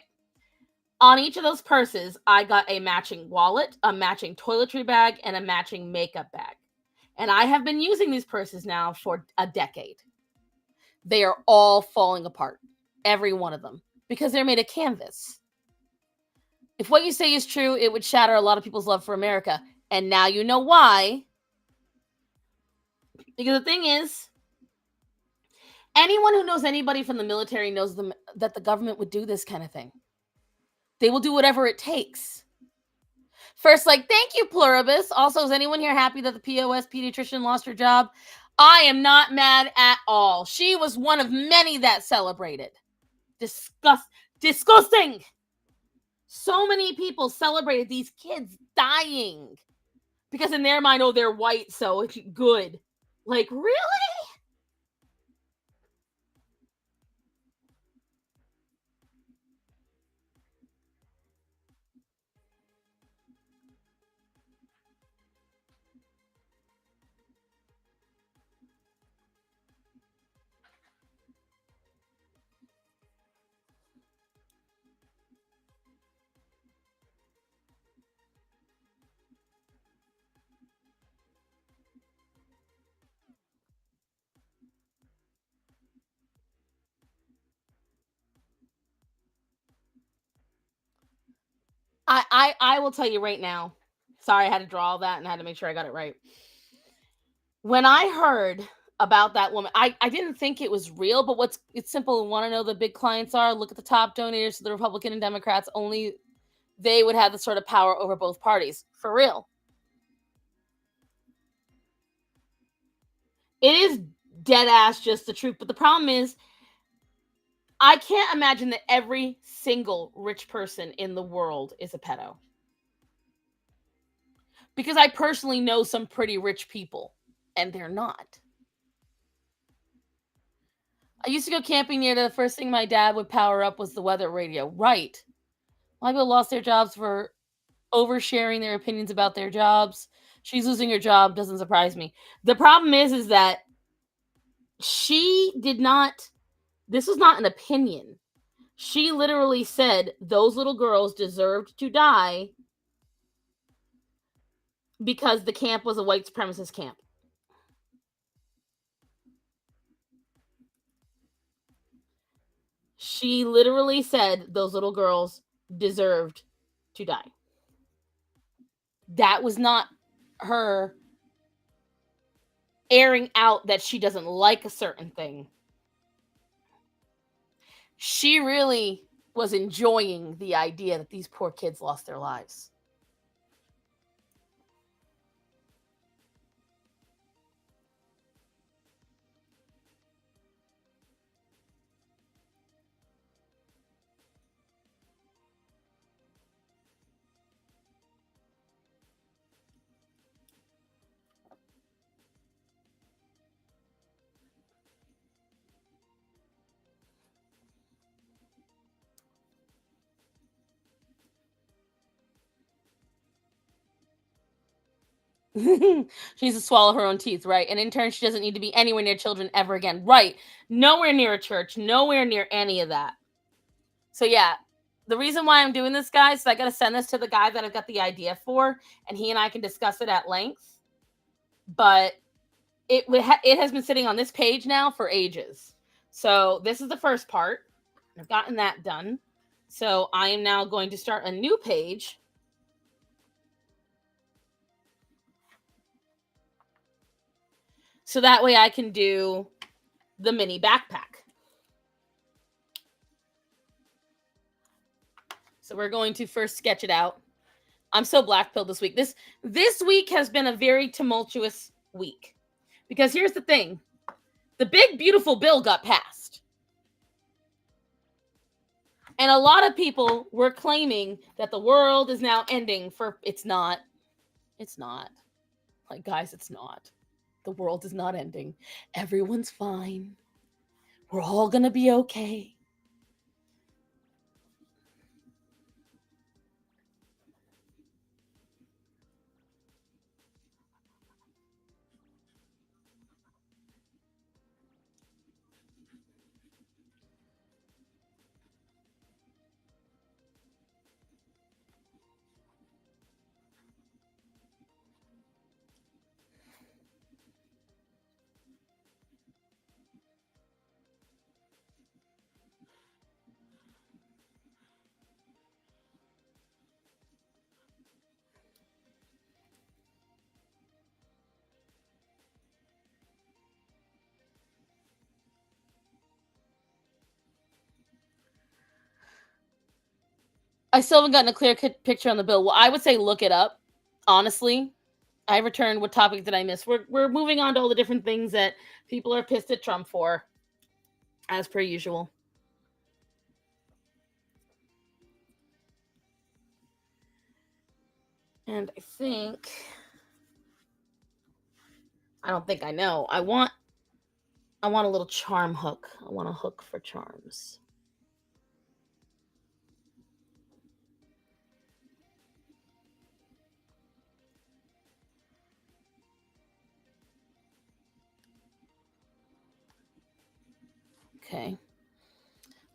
On each of those purses, I got a matching wallet, a matching toiletry bag, and a matching makeup bag. And I have been using these purses now for a decade. They are all falling apart. Every one of them. Because they're made of canvas. If what you say is true, it would shatter a lot of people's love for America. And now you know why. Because the thing is, anyone who knows anybody from the military knows that the government would do this kind of thing. They will do whatever it takes. First, like, thank you, Pluribus. Also, is anyone here happy that the POS pediatrician lost her job? I am not mad at all. She was one of many that celebrated. Disgusting. So many people celebrated these kids dying. Because in their mind, oh, they're white, so it's good. Like, really? I will tell you right now. Sorry, I had to draw all that and I had to make sure I got it right. When I heard about that woman, I didn't think it was real, but it's simple. Want to know the big clients are? Look at the top donors to the Republican and Democrats. Only they would have the sort of power over both parties. For real. It is dead ass just the truth. But the problem is, I can't imagine that every single rich person in the world is a pedo. Because I personally know some pretty rich people, and they're not. I used to go camping near the first thing my dad would power up was the weather radio. Right. A lot of people lost their jobs for oversharing their opinions about their jobs. She's losing her job. Doesn't surprise me. The problem is that she did not, this was not an opinion. She literally said those little girls deserved to die because the camp was a white supremacist camp. She literally said those little girls deserved to die. That was not her airing out that she doesn't like a certain thing. She really was enjoying the idea that these poor kids lost their lives. She needs to swallow her own teeth, right? And in turn, she doesn't need to be anywhere near children ever again, right? Nowhere near a church, nowhere near any of that. So yeah, the reason why I'm doing this, guys, is I got to send this to the guy that I've got the idea for, and he and I can discuss it at length. But it has been sitting on this page now for ages. So this is the first part. I've gotten that done. So I am now going to start a new page. So that way I can do the mini backpack. So we're going to first sketch it out. I'm so black-pilled this week. This week has been a very tumultuous week. Because here's the thing. The big, beautiful bill got passed. And a lot of people were claiming that the world is now ending for... It's not. It's not. Like, guys, it's not. The world is not ending. Everyone's fine. We're all going to be okay. I still haven't gotten a clear picture on the bill. Well, I would say look it up. Honestly, I returned. What topic did I miss? We're moving on to all the different things that people are pissed at Trump for, as per usual. And I think... I don't think I know. I want a little charm hook. I want a hook for charms. Okay.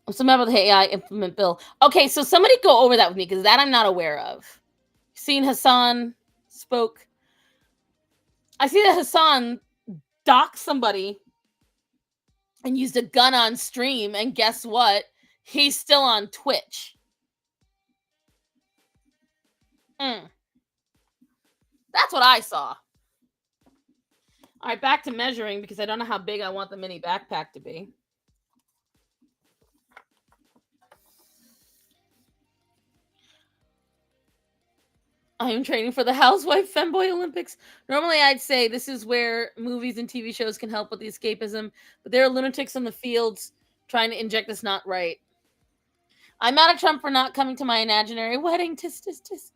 I'm so mad about the AI implement bill. Okay, so somebody go over that with me, because that I'm not aware of. Seen Hassan spoke. I see that Hassan doxed somebody and used a gun on stream, and guess what? He's still on Twitch. That's what I saw. All right, back to measuring, because I don't know how big I want the mini backpack to be. I am training for the Housewife Femboy Olympics. Normally, I'd say this is where movies and TV shows can help with the escapism, but there are lunatics in the fields trying to inject this not right. I'm mad at Trump for not coming to my imaginary wedding. Tisk, tisk, tisk.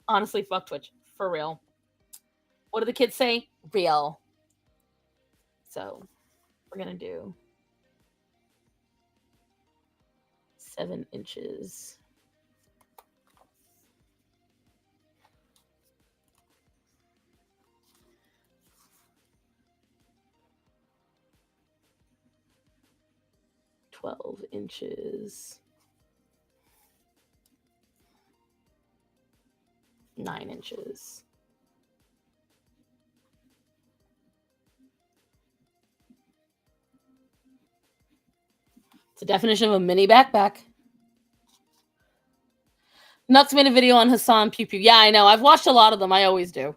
Honestly, fuck Twitch. For real. What do the kids say? Real. So, we're going to do 7 inches. $12 inches. 9 inches. It's a definition of a mini backpack. Nuts made a video on Hassan Pew Pew. Yeah, I know. I've watched a lot of them. I always do.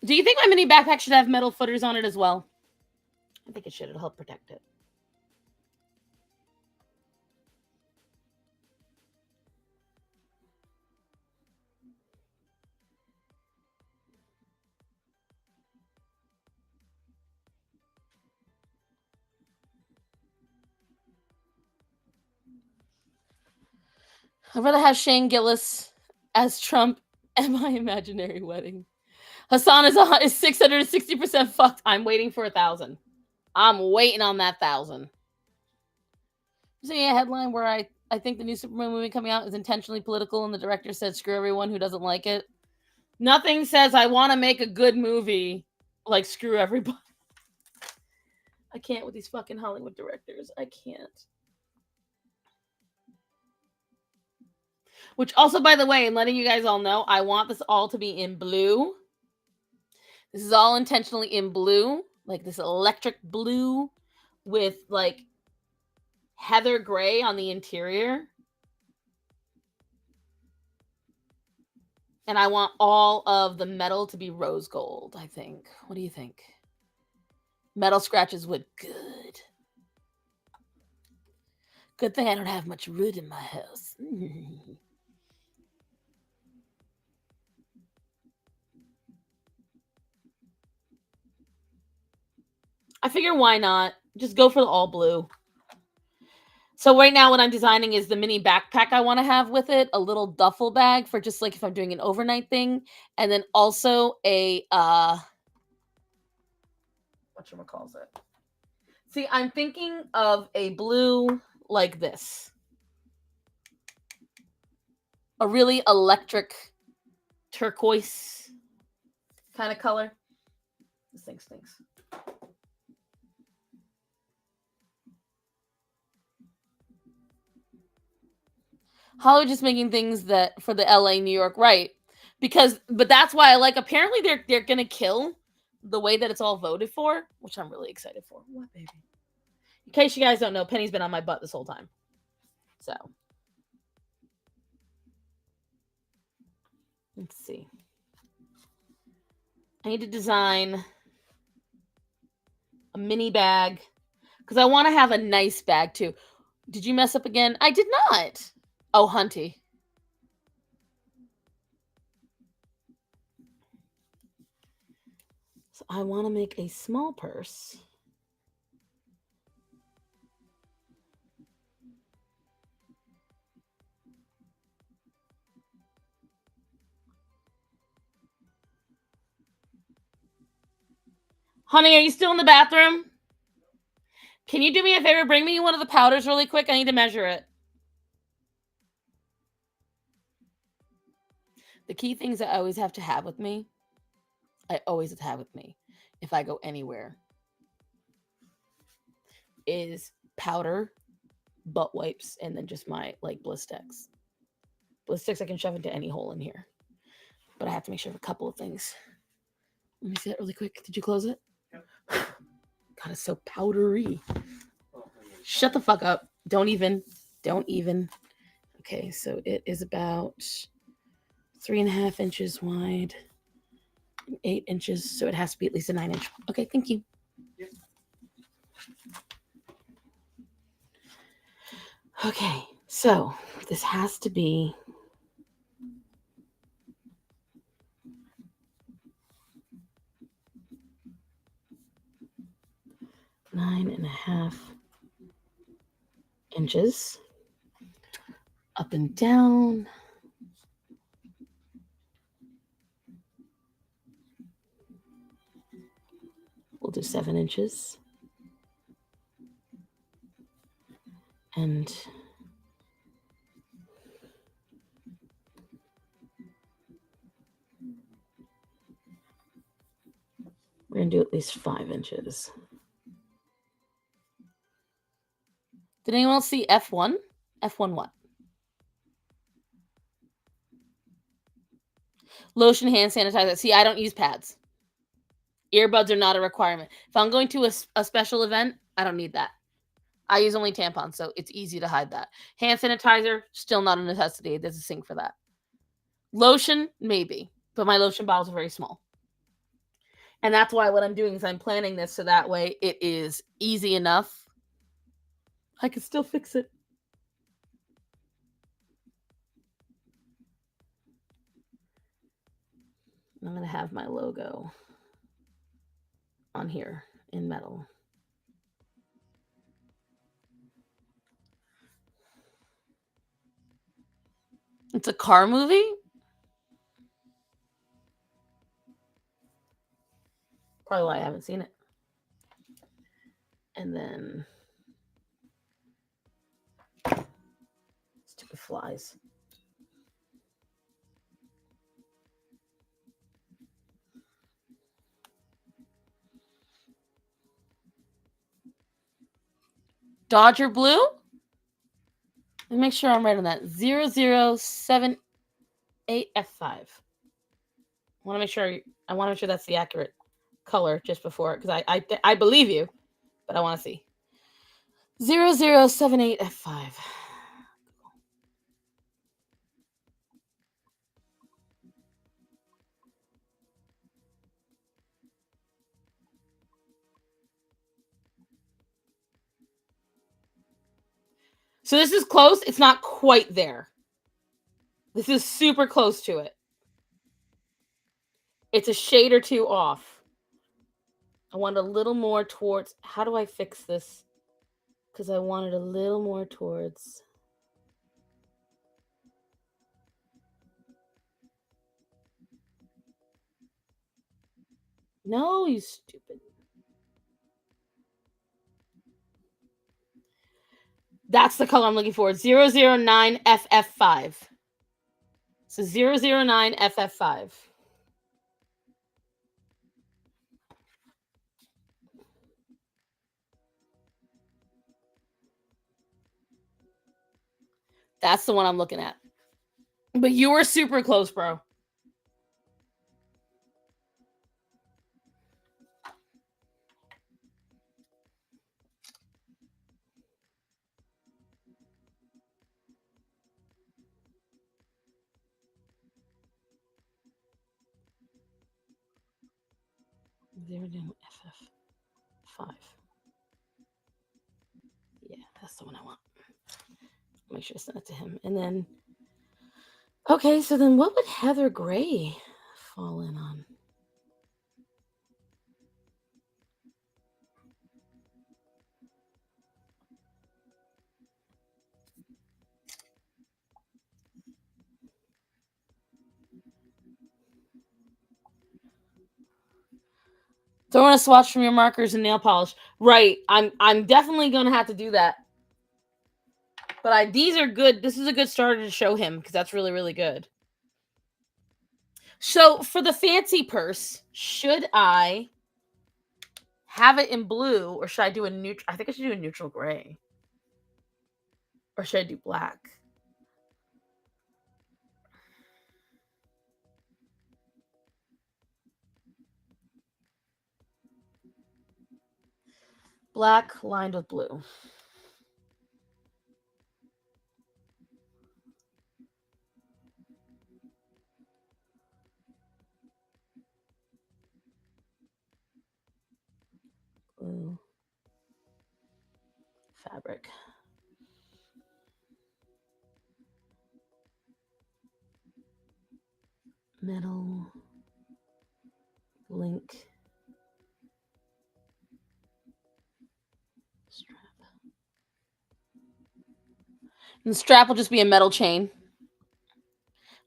Do you think my mini backpack should have metal footers on it as well? I think it should. It'll help protect it. I'd rather have Shane Gillis as Trump at my imaginary wedding. Hassan is 660% fucked. I'm waiting for 1,000. I'm waiting on that 1,000. See a headline where I think the new Superman movie coming out is intentionally political, and the director said screw everyone who doesn't like it. Nothing says I want to make a good movie like screw everybody. I can't with these fucking Hollywood directors. I can't. Which also, by the way, and letting you guys all know, I want this all to be in blue. This is all intentionally in blue, like this electric blue with like heather gray on the interior. And I want all of the metal to be rose gold, I think. What do you think? Metal scratches wood. Good. Good thing I don't have much wood in my house. I figure why not? Just go for the all blue. So right now what I'm designing is the mini backpack I want to have with it, a little duffel bag for just like if I'm doing an overnight thing, and then also a whatchamacalls it. See, I'm thinking of a blue like this. A really electric turquoise kind of color. This thing stinks. Hollywood just making things that for the LA, New York, right? But that's why I like. Apparently, they're gonna kill the way that it's all voted for, which I'm really excited for. What, baby? In case you guys don't know, Penny's been on my butt this whole time. So let's see. I need to design a mini bag because I want to have a nice bag too. Did you mess up again? I did not. Oh, Hunty. So I want to make a small purse. Honey, are you still in the bathroom? Can you do me a favor? Bring me one of the powders really quick. I need to measure it. The key things I always have to have with me, if I go anywhere, is powder, butt wipes, and then just my like Blistex. Blistex I can shove into any hole in here. But I have to make sure of a couple of things. Let me see that really quick. Did you close it? Yep. God, it's so powdery. Shut the fuck up. Don't even. Okay, so it is about 3.5 inches wide, 8 inches, so it has to be at least a 9-inch. Okay, thank you. Yep. Okay, so this has to be 9.5 inches up and down. We'll do 7 inches. And we're going to do at least 5 inches. Did anyone else see F1? F1 what? Lotion, hand sanitizer. See, I don't use pads. Earbuds are not a requirement. If I'm going to a special event, I don't need that. I use only tampons, so it's easy to hide that. Hand sanitizer, still not a necessity. There's a sink for that. Lotion, maybe, but my lotion bottles are very small. And that's why what I'm doing is I'm planning this so that way it is easy enough. I can still fix it. I'm going to have my logo on here in metal. It's a car movie? Probably why I haven't seen it. And then stupid flies. Dodger blue? Let me make sure I'm right on that. 0078F5. I want to make sure that's the accurate color just before, because I believe you, but I want to see. 0078F5. So this is close. It's not quite there. This is super close to it. It's a shade or two off. I want a little more towards... How do I fix this? Because I want it a little more towards... No, you stupid. That's the color I'm looking for. 009FF5. So 009FF5. That's the one I'm looking at. But you were super close, bro. FF5. Yeah, that's the one I want. Make sure I send it to him. And then, okay, so then what would Heather Gray fall in on? Throwing a swatch from your markers and nail polish. Right. I'm definitely gonna have to do that. But these are good. This is a good starter to show him, because that's really, really good. So for the fancy purse, should I have it in blue, or should I do a neutral? I think I should do a neutral gray. Or should I do black? Black lined with blue. Blue. Fabric. Metal. Link. Strap. And the strap will just be a metal chain.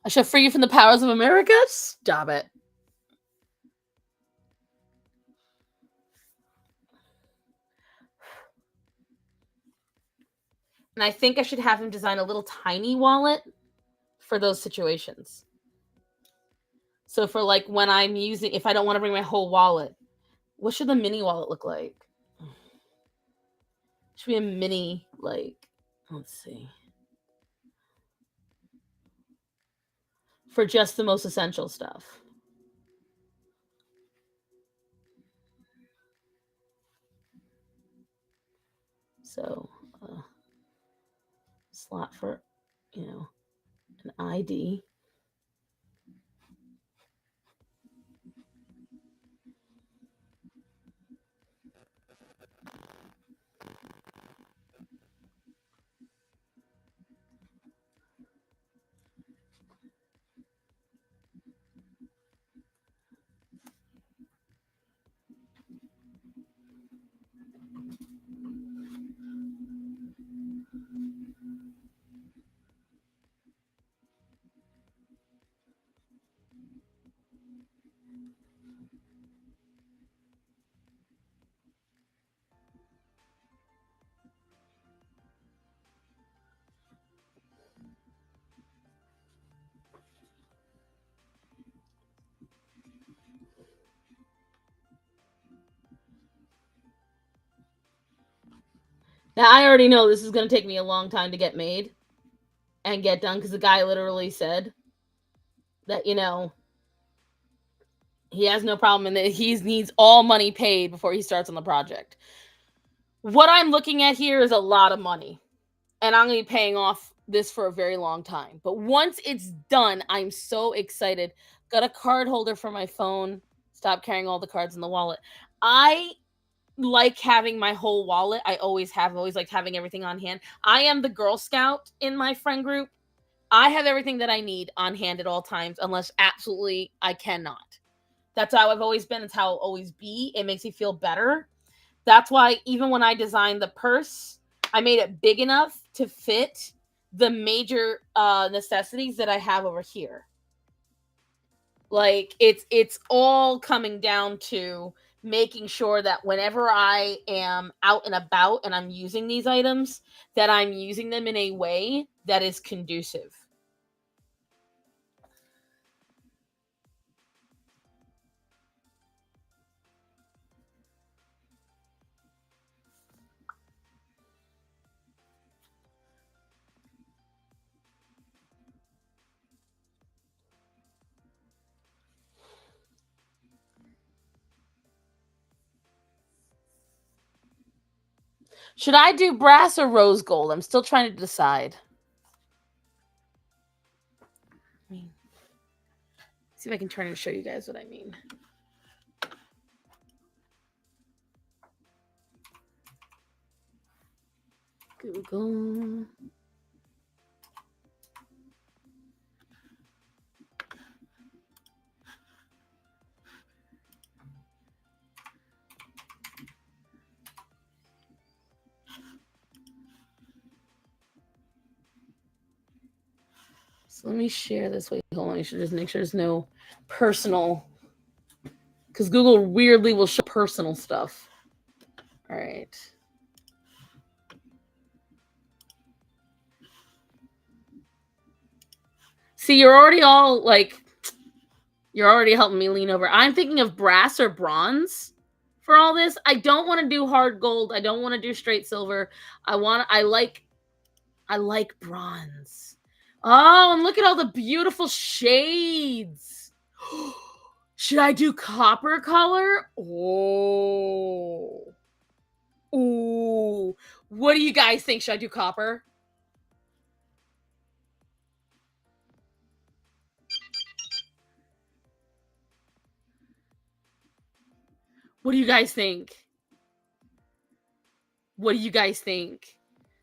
I shall free you from the powers of America? Stop it. And I think I should have him design a little tiny wallet for those situations. So for like when I'm using, if I don't want to bring my whole wallet, what should the mini wallet look like? Should be a mini, like, let's see. For just the most essential stuff. So, slot for, an ID. Now, I already know this is going to take me a long time to get made and get done because the guy literally said that, he has no problem and that he needs all money paid before he starts on the project. What I'm looking at here is a lot of money, and I'm going to be paying off this for a very long time. But once it's done, I'm so excited. Got a card holder for my phone. Stop carrying all the cards in the wallet. I like having my whole wallet. I always have, always liked having everything on hand. I am the Girl Scout in my friend group. I have everything that I need on hand at all times, unless absolutely I cannot. That's how I've always been. It's how I'll always be. It makes me feel better. That's why even when I designed the purse, I made it big enough to fit the major necessities that I have over here. Like it's all coming down to making sure that whenever I am out and about and I'm using these items, that I'm using them in a way that is conducive. Should I do brass or rose gold? I'm still trying to decide. See if I can turn and show you guys what I mean. Google. So let me share this. Wait, hold on. I should just make sure there's no personal, because Google weirdly will show personal stuff. All right. See, you're already all like, you're already helping me lean over. I'm thinking of brass or bronze for all this. I don't want to do hard gold. I don't want to do straight silver. I like bronze. Oh, and look at all the beautiful shades. Should I do copper color? Oh. Ooh. What do you guys think? Should I do copper? What do you guys think? What do you guys think?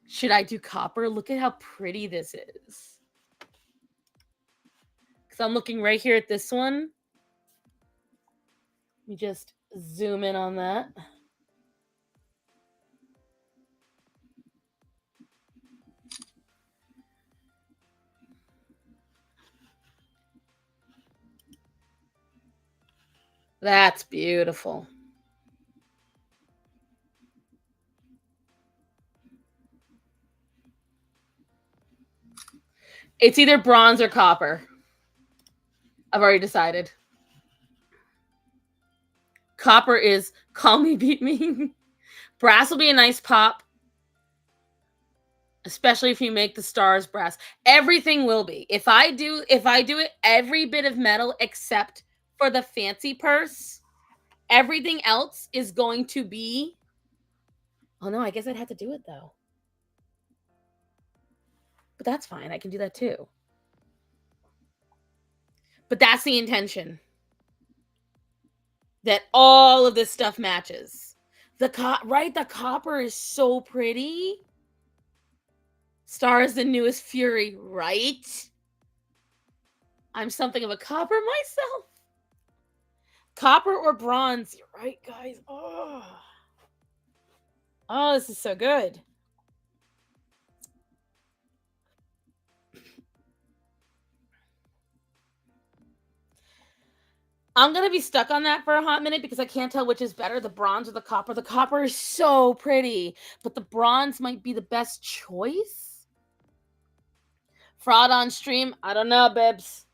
Should I do copper? Look at how pretty this is. Because I'm looking right here at this one. Let me just zoom in on that. That's beautiful. It's either bronze or copper. I've already decided. Copper is call me, beat me. Brass will be a nice pop, especially if you make the stars brass. Everything will be. If I do it, every bit of metal except for the fancy purse, everything else is going to be. Oh no, I guess I'd have to do it though. But that's fine. I can do that too. But that's the intention. That all of this stuff matches. The copper is so pretty. Star is the newest fury, right? I'm something of a copper myself. Copper or bronze? You're right, guys. Oh, this is so good. I'm going to be stuck on that for a hot minute because I can't tell which is better, the bronze or the copper. The copper is so pretty, but the bronze might be the best choice. Fraud on stream? I don't know, Bibs.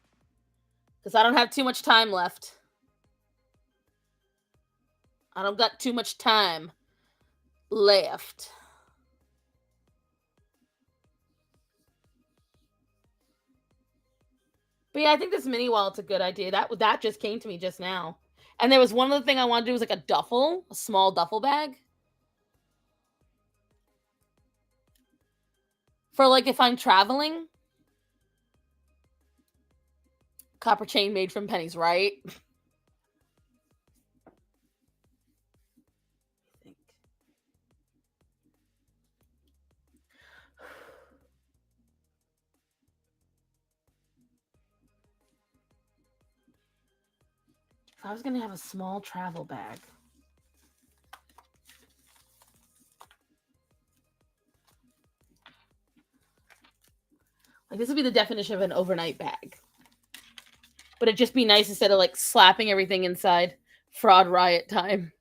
Because I don't have too much time left. I don't got too much time left. But yeah, I think this mini wallet's a good idea. That just came to me just now. And there was one other thing I wanted to do was like a small duffel bag. For like if I'm traveling. Copper chain made from pennies, right? If I was going to have a small travel bag. Like this would be the definition of an overnight bag. But it'd just be nice instead of like slapping everything inside fraud riot time.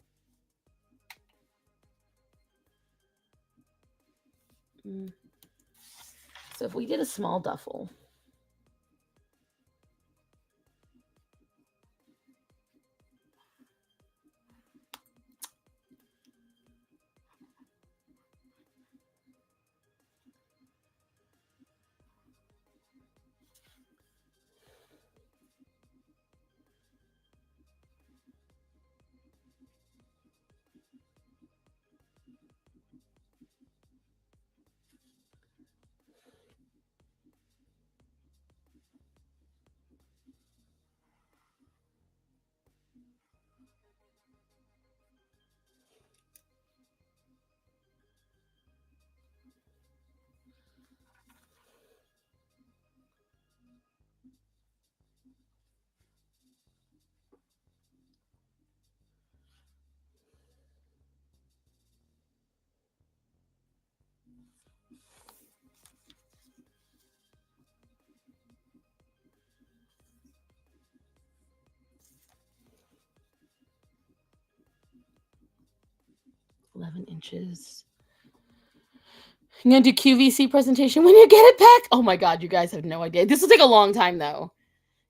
So if we did a small duffel. $11. I'm going to do QVC presentation when you get it back. Oh my God, you guys have no idea. This will take a long time though.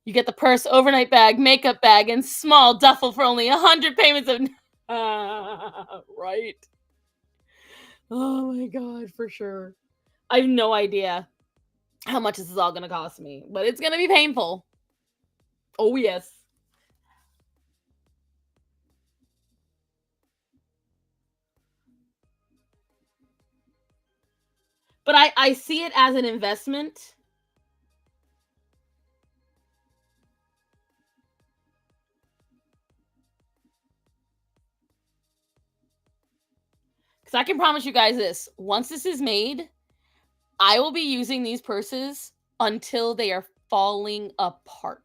You get the purse, overnight bag, makeup bag, and small duffel for only 100 payments of... right? Oh my God, for sure. I have no idea how much this is all going to cost me, but it's going to be painful. Oh, yes. But I see it as an investment. Because I can promise you guys this. Once this is made, I will be using these purses until they are falling apart.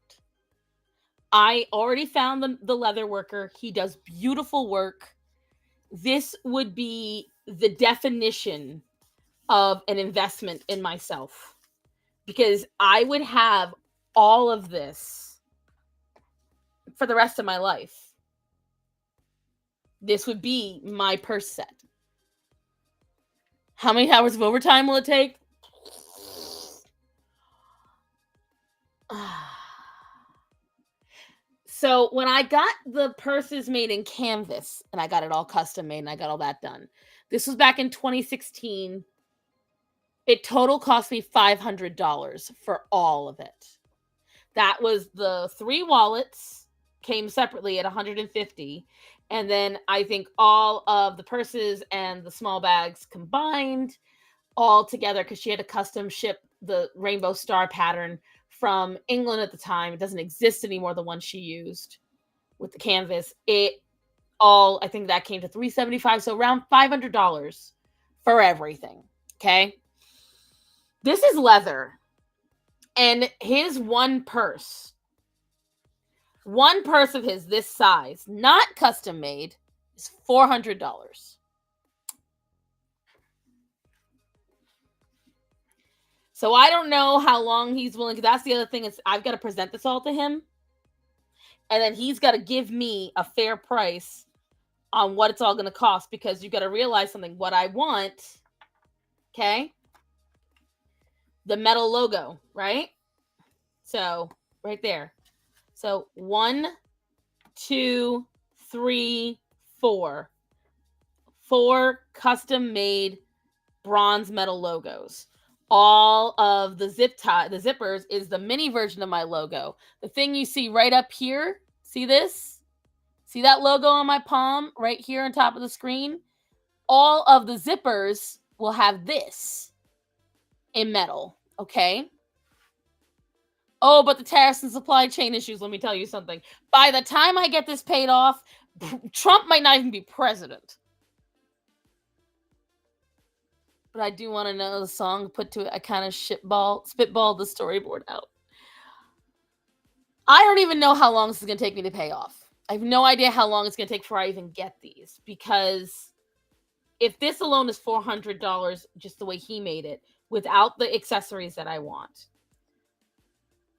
I already found the leather worker. He does beautiful work. This would be the definition of an investment in myself. Because I would have all of this for the rest of my life. This would be my purse set. How many hours of overtime will it take? So when I got the purses made in canvas and I got it all custom made and I got all that done, this was back in 2016. It total cost me $500 for all of it. That was the 3 wallets came separately at $150. And then I think all of the purses and the small bags combined all together, because she had to custom ship the rainbow star pattern from England at the time. It doesn't exist anymore, the one she used with the canvas. I think that came to $375, so around $500 for everything. Okay. This is leather. And his one purse of his this size, not custom made, is $400. So I don't know how long he's willing. That's the other thing, is I've got to present this all to him. And then he's got to give me a fair price on what it's all going to cost, because you got to realize something. What I want, okay? The metal logo, right? So right there. So 1, 2, 3, 4. 4 custom made bronze metal logos, all of the zippers is the mini version of my logo. The thing you see right up here, see this? See that logo on my palm right here on top of the screen? All of the zippers will have this in metal, okay? Oh, but the tariffs and supply chain issues, let me tell you something. By the time I get this paid off, Trump might not even be president. But I do want to know the song put to it. I kind of spitballed the storyboard out. I don't even know how long this is going to take me to pay off. I have no idea how long it's going to take before I even get these. Because if this alone is $400, just the way he made it, without the accessories that I want,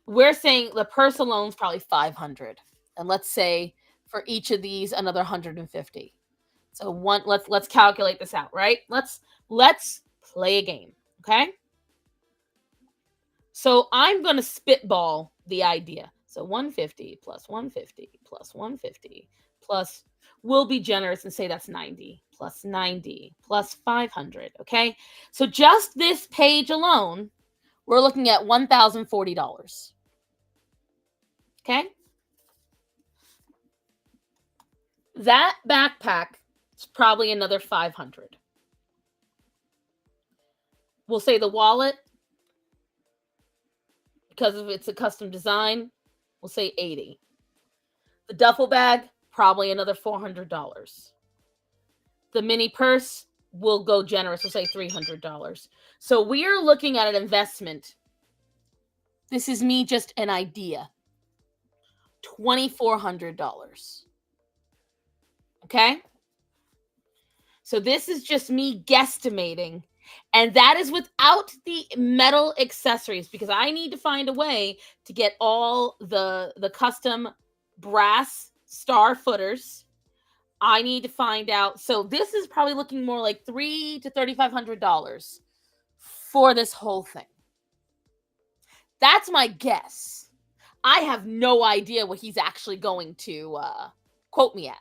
we're saying the purse alone is probably $500. And let's say for each of these, another $150. So let's calculate this out, right? Let's play a game, okay? So I'm going to spitball the idea. So 150 plus 150 plus 150 plus, we'll be generous and say that's 90 plus 90 plus 500, okay? So just this page alone, we're looking at $1,040. Okay? That backpack is probably another 500. We'll say the wallet, because if it's a custom design, we'll say 80. The duffel bag, probably another $400. The mini purse, we'll go generous. We'll say $300. So we are looking at an investment. This is me just an idea. $2,400. Okay? So this is just me guesstimating. And that is without the metal accessories, because I need to find a way to get all the custom brass star footers. I need to find out. So this is probably looking more like $300 to $3,500 for this whole thing. That's my guess. I have no idea what he's actually going to quote me at.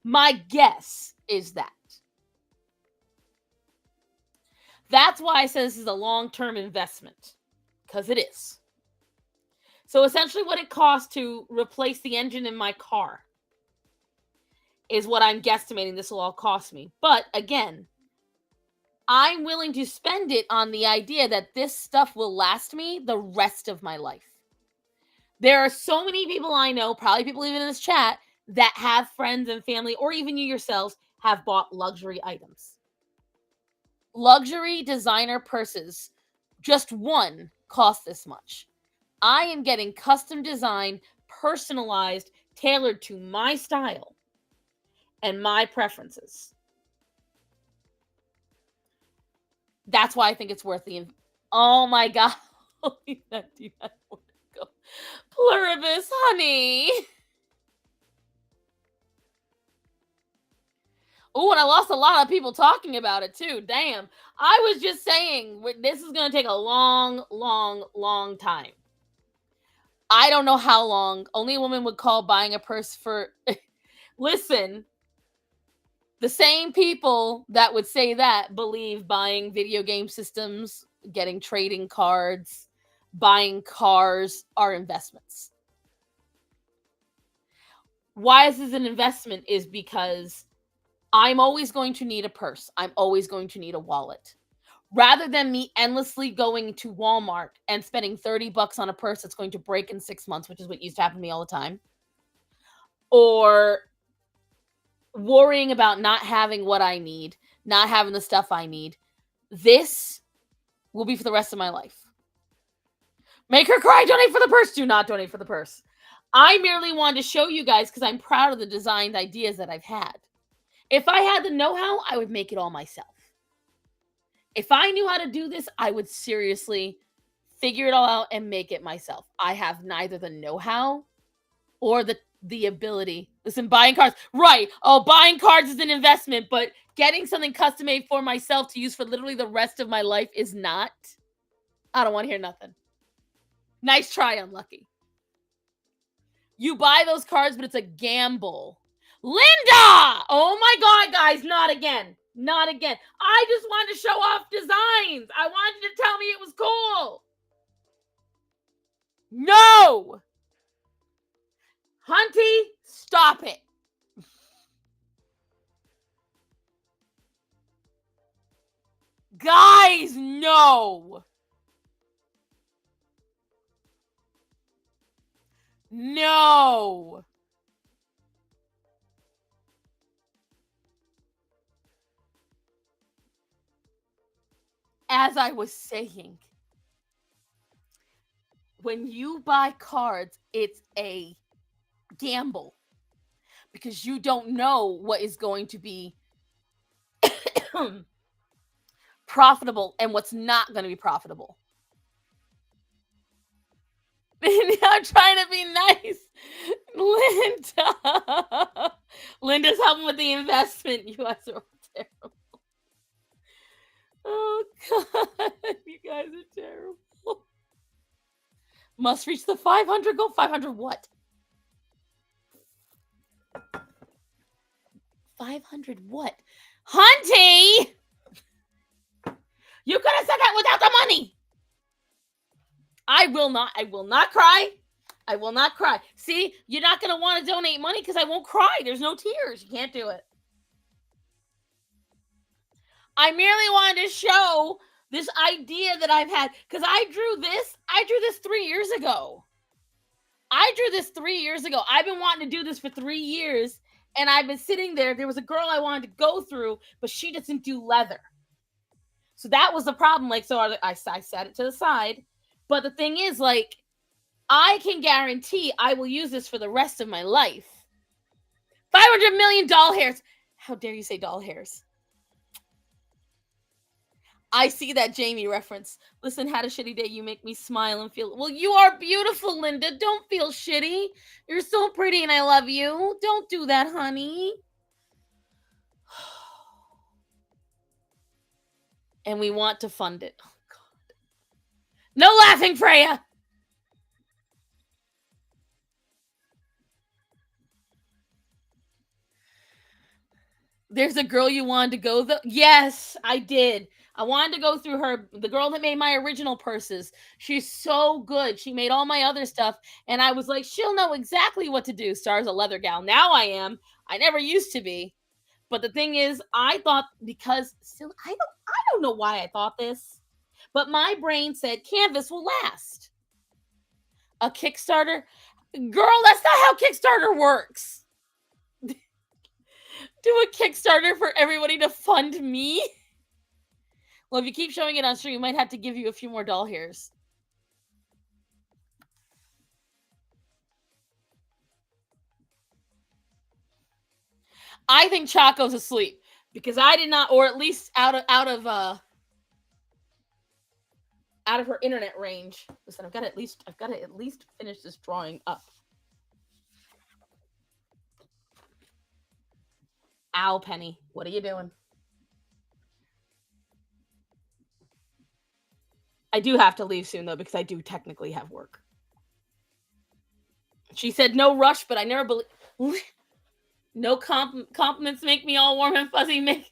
My guess is that. That's why I said this is a long-term investment, because it is. So essentially what it costs to replace the engine in my car is what I'm guesstimating this will all cost me. But again, I'm willing to spend it on the idea that this stuff will last me the rest of my life. There are so many people I know, probably people even in this chat, that have friends and family, or even you yourselves, have bought luxury items. Luxury designer purses, just one, cost this much. I am getting custom designed, personalized, tailored to my style and my preferences. That's why I think it's worth the... Oh my God. Pluribus, honey. Oh, and I lost a lot of people talking about it too. Damn. I was just saying, this is going to take a long, long, long time. I don't know how long. Only a woman would call buying a purse for... Listen, the same people that would say that believe buying video game systems, getting trading cards, buying cars are investments. Why is this an investment? Is because I'm always going to need a purse. I'm always going to need a wallet. Rather than me endlessly going to Walmart and spending $30 on a purse that's going to break in 6 months, which is what used to happen to me all the time, or worrying about not having what I need, not having the stuff I need, this will be for the rest of my life. Make her cry, donate for the purse. Do not donate for the purse. I merely wanted to show you guys because I'm proud of the designed ideas that I've had. If I had the know-how, I would make it all myself. If I knew how to do this, I would seriously figure it all out and make it myself. I have neither the know-how or the ability. Listen, buying cards. Right. Oh, buying cards is an investment, but getting something custom made for myself to use for literally the rest of my life is not. I don't want to hear nothing. Nice try, Unlucky. You buy those cards, but it's a gamble. Linda! Oh my God, guys, not again. Not again. I just wanted to show off designs. I wanted you to tell me it was cool. No! Hunty, stop it. Guys, no. No. As I was saying, when you buy cards, it's a gamble because you don't know what is going to be profitable and what's not going to be profitable. I'm trying to be nice. Linda. Linda's helping with the investment. You guys are terrible. Oh, God. You guys are terrible. Must reach the 500 goal. 500 what? 500 what? Hunty! You could have said that without the money. I will not cry. I will not cry. See, you're not going to want to donate money because I won't cry. There's no tears. You can't do it. I merely wanted to show this idea that I've had because I drew this 3 years ago. I've been wanting to do this for 3 years, and I've been sitting there. There was a girl I wanted to go through, but she doesn't do leather. So that was the problem. Like, so I set it to the side. But the thing is, like, I can guarantee I will use this for the rest of my life. 500 million doll hairs. How dare you say doll hairs? I see that Jamie reference. Listen, had a shitty day. You make me smile and feel... Well, you are beautiful, Linda. Don't feel shitty. You're so pretty and I love you. Don't do that, honey. And we want to fund it. Oh, God. No laughing, Freya. There's a girl you wanted to go though? Yes, I did. I wanted to go through her, the girl that made my original purses. She's so good. She made all my other stuff. And I was like, she'll know exactly what to do. Star's a leather gal. Now I am. I never used to be. But the thing is, I thought because still, I don't know why I thought this, but my brain said canvas will last. A Kickstarter? Girl, that's not how Kickstarter works. Do a Kickstarter for everybody to fund me? Well, if you keep showing it on stream, we might have to give you a few more doll hairs. I think Choco's asleep because I did not, or at least out of her internet range. Listen, I've got to at least finish this drawing up. Ow, Penny, what are you doing? I do have to leave soon though because I do technically have work. She said no rush, but I never believe. No compliments make me all warm and fuzzy.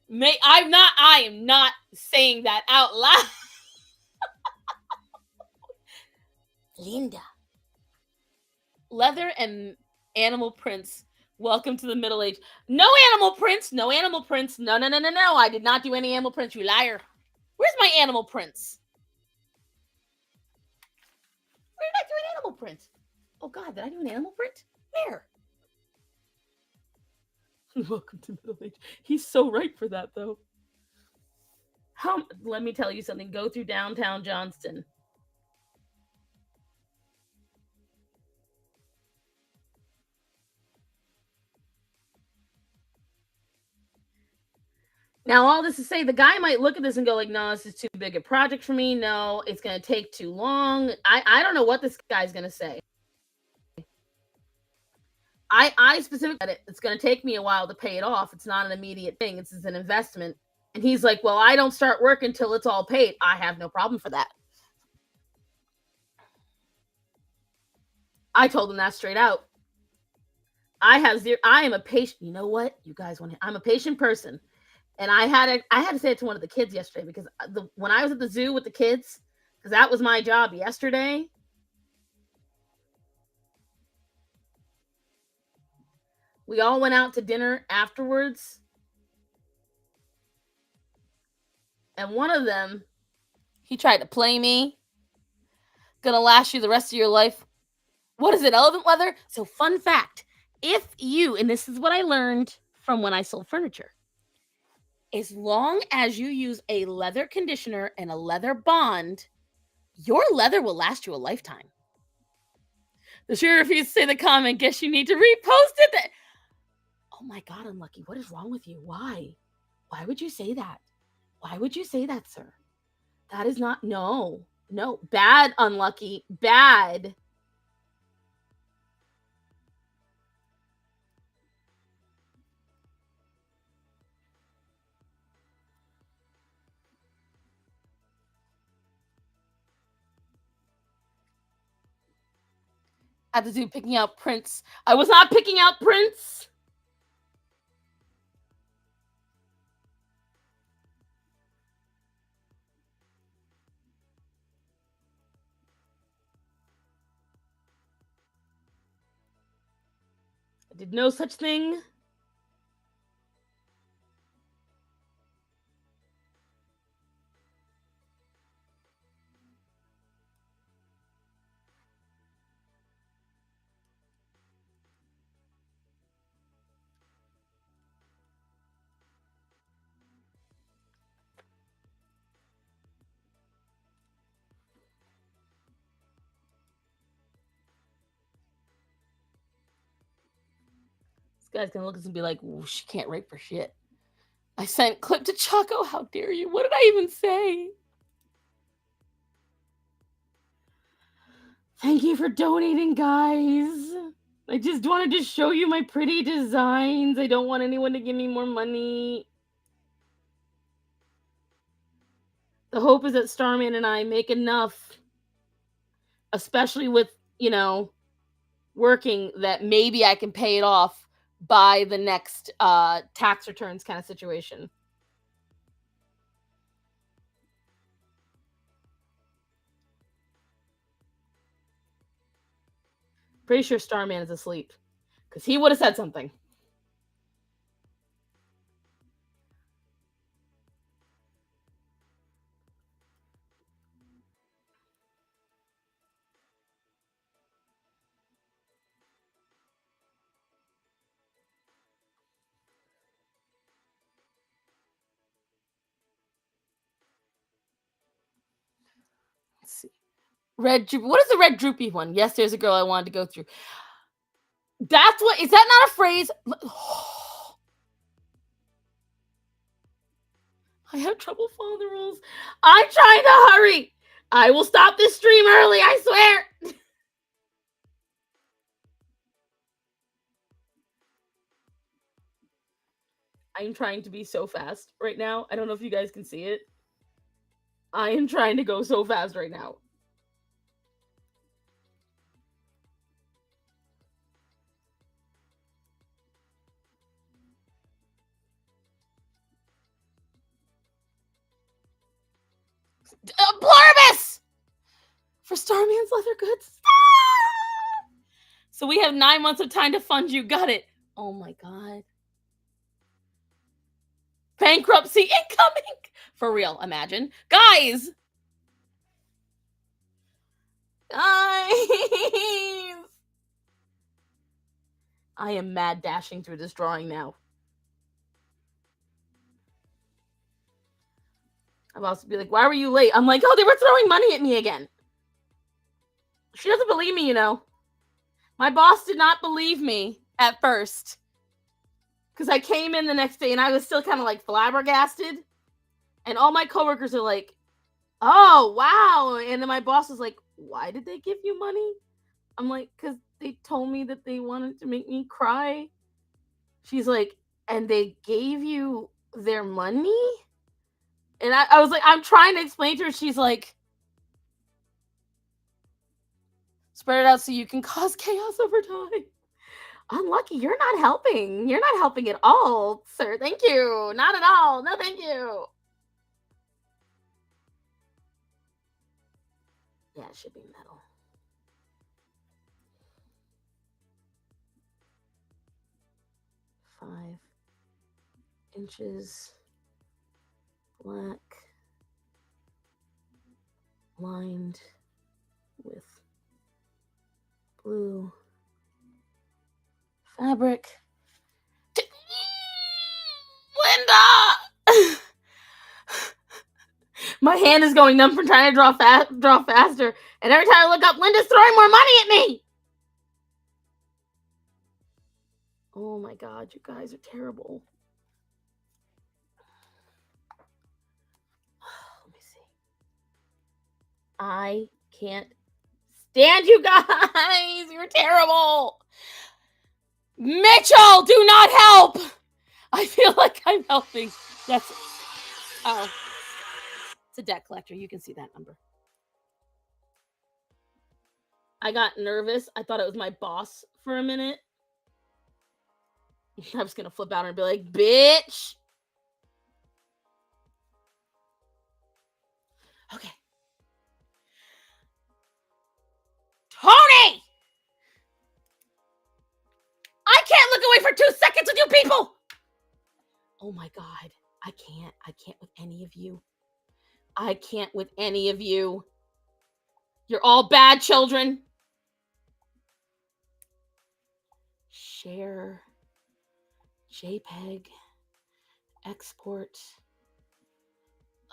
I am not saying that out loud. Linda. Leather and animal prints. Welcome to the middle age. No animal prints. No animal prints. No. I did not do any animal prints, you liar. Where's my animal prints? Where did I do an animal print? Oh, God, did I do an animal print? Where? Welcome to middle age. He's so right for that, though. Let me tell you something. Go through downtown Johnston. Now, all this to say, the guy might look at this and go like, no, this is too big a project for me. No, it's going to take too long. I don't know what this guy's going to say. I specifically said it's going to take me a while to pay it off. It's not an immediate thing. It's an investment. And he's like, well, I don't start work until it's all paid. I have no problem for that. I told him that straight out. I am a patient. You know what? You guys want to, I'm a patient person. And I had to say it to one of the kids yesterday because when I was at the zoo with the kids, because that was my job yesterday. We all went out to dinner afterwards. And one of them, he tried to play me. Gonna last you the rest of your life. What is it, elephant leather? So, fun fact, if you, and this is what I learned from when I sold furniture, as long as you use a leather conditioner and a leather bond, your leather will last you a lifetime. The sure refused to say the comment. Guess you need to repost it. Oh my God, Unlucky. What is wrong with you? Why? Why would you say that? Why would you say that, sir? That is not, no. Bad, Unlucky. Bad. At the zoo picking out prints. I was not picking out prints. I did no such thing. This guy's gonna look at us and be like, she can't rape for shit. I sent clip to Choco. How dare you? What did I even say? Thank you for donating, guys. I just wanted to show you my pretty designs. I don't want anyone to give me more money. The hope is that Starman and I make enough, especially with, working, that maybe I can pay it off by the next tax returns kind of situation. Pretty sure Starman is asleep because he would have said something. Let's see. Red droopy. What is the red droopy one? Yes, there's a girl I wanted to go through. That's what. Is that not a phrase? I have trouble following the rules. I'm trying to hurry. I will stop this stream early, I swear. I'm trying to be so fast right now. I don't know if you guys can see it. I am trying to go so fast right now. Pluribus! For Starman's leather goods. Stop! So we have 9 months of time to fund you. Got it. Oh my God. Bankruptcy incoming. For real, imagine. Guys! I am mad dashing through this drawing now. I'll also be like, why were you late? I'm like, oh, they were throwing money at me again. She doesn't believe me, My boss did not believe me at first. Because I came in the next day and I was still kind of like flabbergasted. And all my coworkers are like, oh, wow. And then my boss was like, why did they give you money? I'm like, because they told me that they wanted to make me cry. She's like, and they gave you their money? And I was like, I'm trying to explain to her. She's like, spread it out so you can cause chaos over time. Unlucky, you're not helping. You're not helping at all, sir. Thank you. Not at all. No, thank you. Yeah, it should be metal. Five inches. Black. Lined with blue fabric. Linda! My hand is going numb from trying to draw faster. And every time I look up, Linda's throwing more money at me. Oh my God, you guys are terrible. Let me see. I can't stand you guys. You're terrible. Mitchell, do not help. I feel like I'm helping. That's oh. It's a debt collector. You can see that number. I got nervous. I thought it was my boss for a minute. I was going to flip out and be like, bitch. Okay. Tony! I can't look away for 2 seconds with you people. Oh my God. I can't with any of you. I can't with any of you. You're all bad children. Share. JPEG. Export.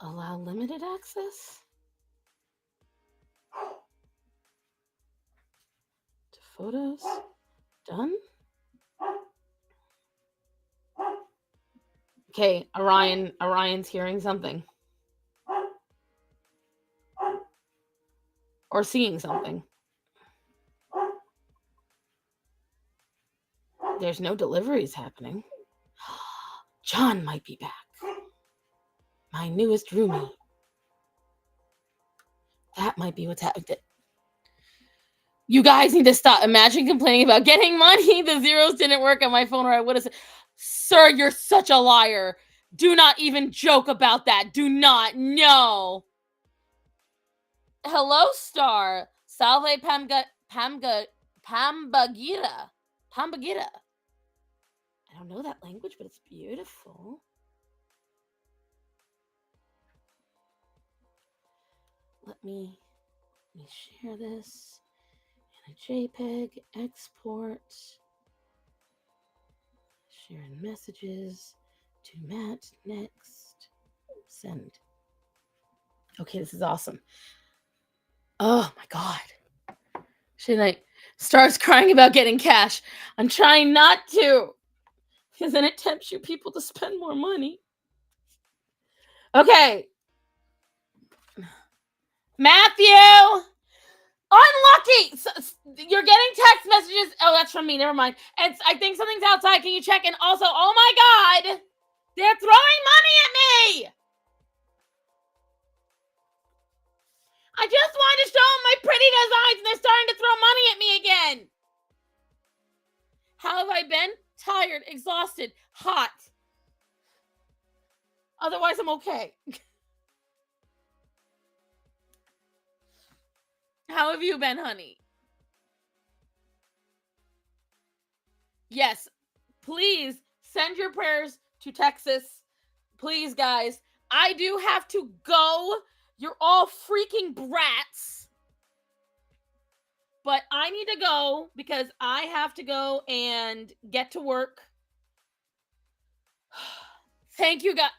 Allow limited access. To photos. Done. Okay, Orion's hearing something. Or seeing something. There's no deliveries happening. John might be back. My newest roomie. That might be what's happening. You guys need to stop. Imagine complaining about getting money. The zeros didn't work on my phone, or I would have said, sir, you're such a liar. Do not even joke about that. Do not. No. Hello, Star. Salve Pambagira. Pambagira. I don't know that language, but it's beautiful. Let me share this in a JPEG. Export. Share in messages. To Matt. Next. Send. Okay, this is awesome. Oh my God. Star's crying about getting cash. I'm trying not to. Because then it tempts you people to spend more money. Okay. Matthew! Unlucky! You're getting text messages. Oh, that's from me. Never mind. And I think something's outside. Can you check? And also, oh my God! They're throwing money at me! I just wanted to show them my pretty designs and they're starting to throw money at me again. How have I been? Tired, exhausted, hot. Otherwise, I'm okay. How have you been, honey? Yes, please send your prayers to Texas. Please, guys. I do have to go. You're all freaking brats. But I need to go because I have to go and get to work. Thank you, guys.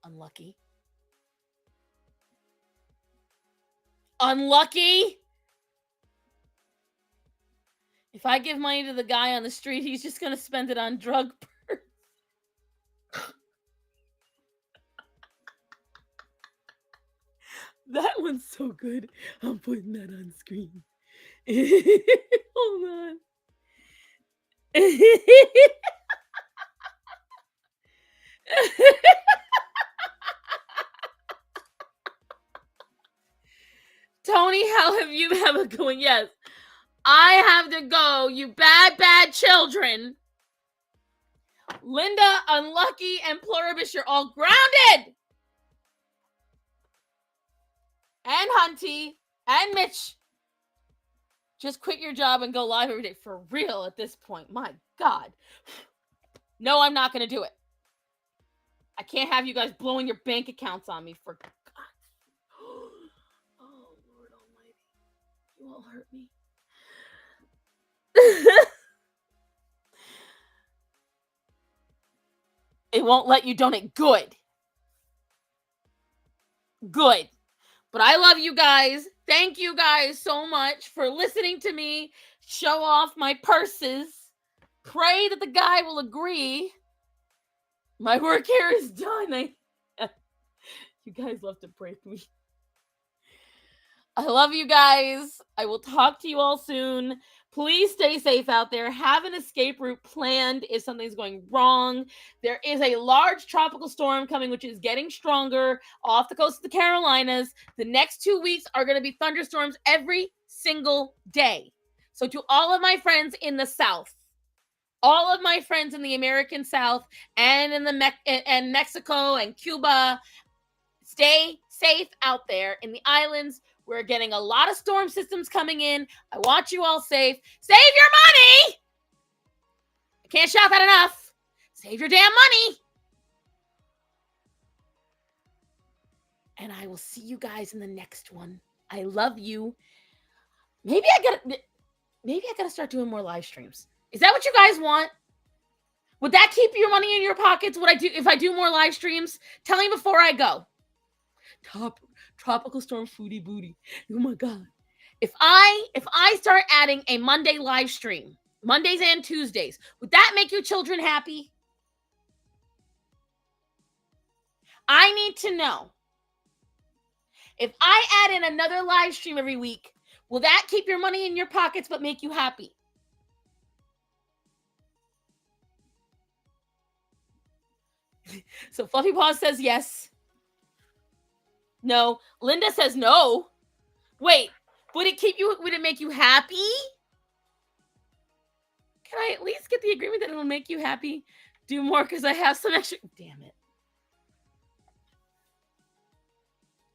Unlucky. Unlucky? If I give money to the guy on the street, he's just going to spend it on drug purse. That one's so good. I'm putting that on screen. Hold on. Tony, how have you been going? Yes. I have to go, you bad children. Linda, Unlucky, and Pluribus, you're all grounded. And Hunty, and Mitch. Just quit your job and go live every day. For real at this point. My God. No, I'm not going to do it. I can't have you guys blowing your bank accounts on me for God. Oh, Lord Almighty. You all hurt me. It won't let you donate. Good. Good. But I love you guys. Thank you guys so much for listening to me show off my purses. Pray that the guy will agree. My work here is done. You guys love to pray for me. I love you guys. I will talk to you all soon. Please stay safe out there. Have an escape route planned if something's going wrong. There is a large tropical storm coming, which is getting stronger off the coast of the Carolinas. The next 2 weeks are going to be thunderstorms every single day. So to all of my friends in the South, all of my friends in the American South and in the and Mexico and Cuba, stay safe out there in the islands. We're getting a lot of storm systems coming in. I want you all safe. Save your money! I can't shout that enough. Save your damn money. And I will see you guys in the next one. I love you. Maybe I gotta start doing more live streams. Is that what you guys want? Would that keep your money in your pockets? Would I do if I do more live streams? Tell me before I go. Tropical storm foodie booty. Oh my God. If I start adding a Monday live stream, Mondays and Tuesdays, would that make you children happy? I need to know. If I add in another live stream every week, will that keep your money in your pockets but make you happy? So Fluffy Paws says yes. No. Linda says no. Wait, would it make you happy? Can I at least get the agreement that it'll make you happy? Do more because I have some extra. Damn it.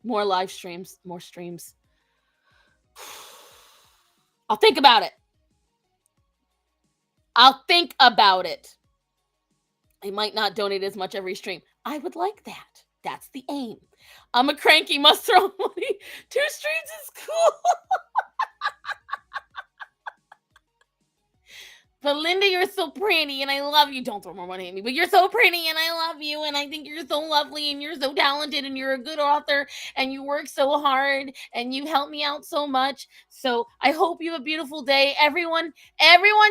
More live streams, more streams. I'll think about it. I might not donate as much every stream. I would like that. That's the aim. I'm a cranky, must throw money. 2 streams is cool. But Linda, you're so pretty and I love you. Don't throw more money at me, but you're so pretty and I love you and I think you're so lovely and you're so talented and you're a good author and you work so hard and you help me out so much. So I hope you have a beautiful day. Everyone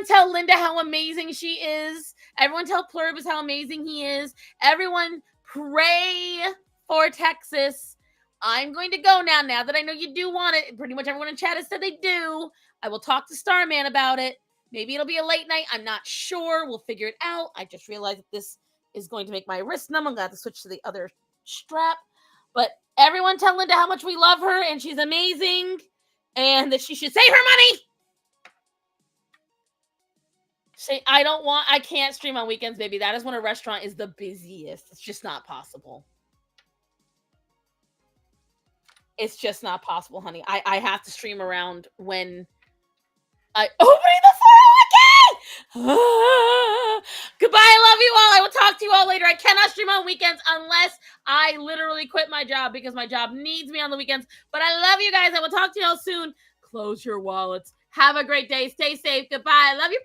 tell Linda how amazing she is. Everyone tell Pluribus how amazing he is. Everyone pray for Texas. I'm going to go now that I know you do want it. Pretty much everyone in chat has said they do. I will talk to Starman about it. Maybe it'll be a late night. I'm not sure. We'll figure it out. I just realized that this is going to make my wrist numb. I'm going to have to switch to the other strap. But everyone tell Linda how much we love her and she's amazing and that she should save her money. I can't stream on weekends, baby. That is when a restaurant is the busiest. It's just not possible. It's just not possible, honey. I have to stream around when opening the 401k. Goodbye. I love you all. I will talk to you all later. I cannot stream on weekends unless I literally quit my job because my job needs me on the weekends. But I love you guys. I will talk to you all soon. Close your wallets. Have a great day. Stay safe. Goodbye. I love you.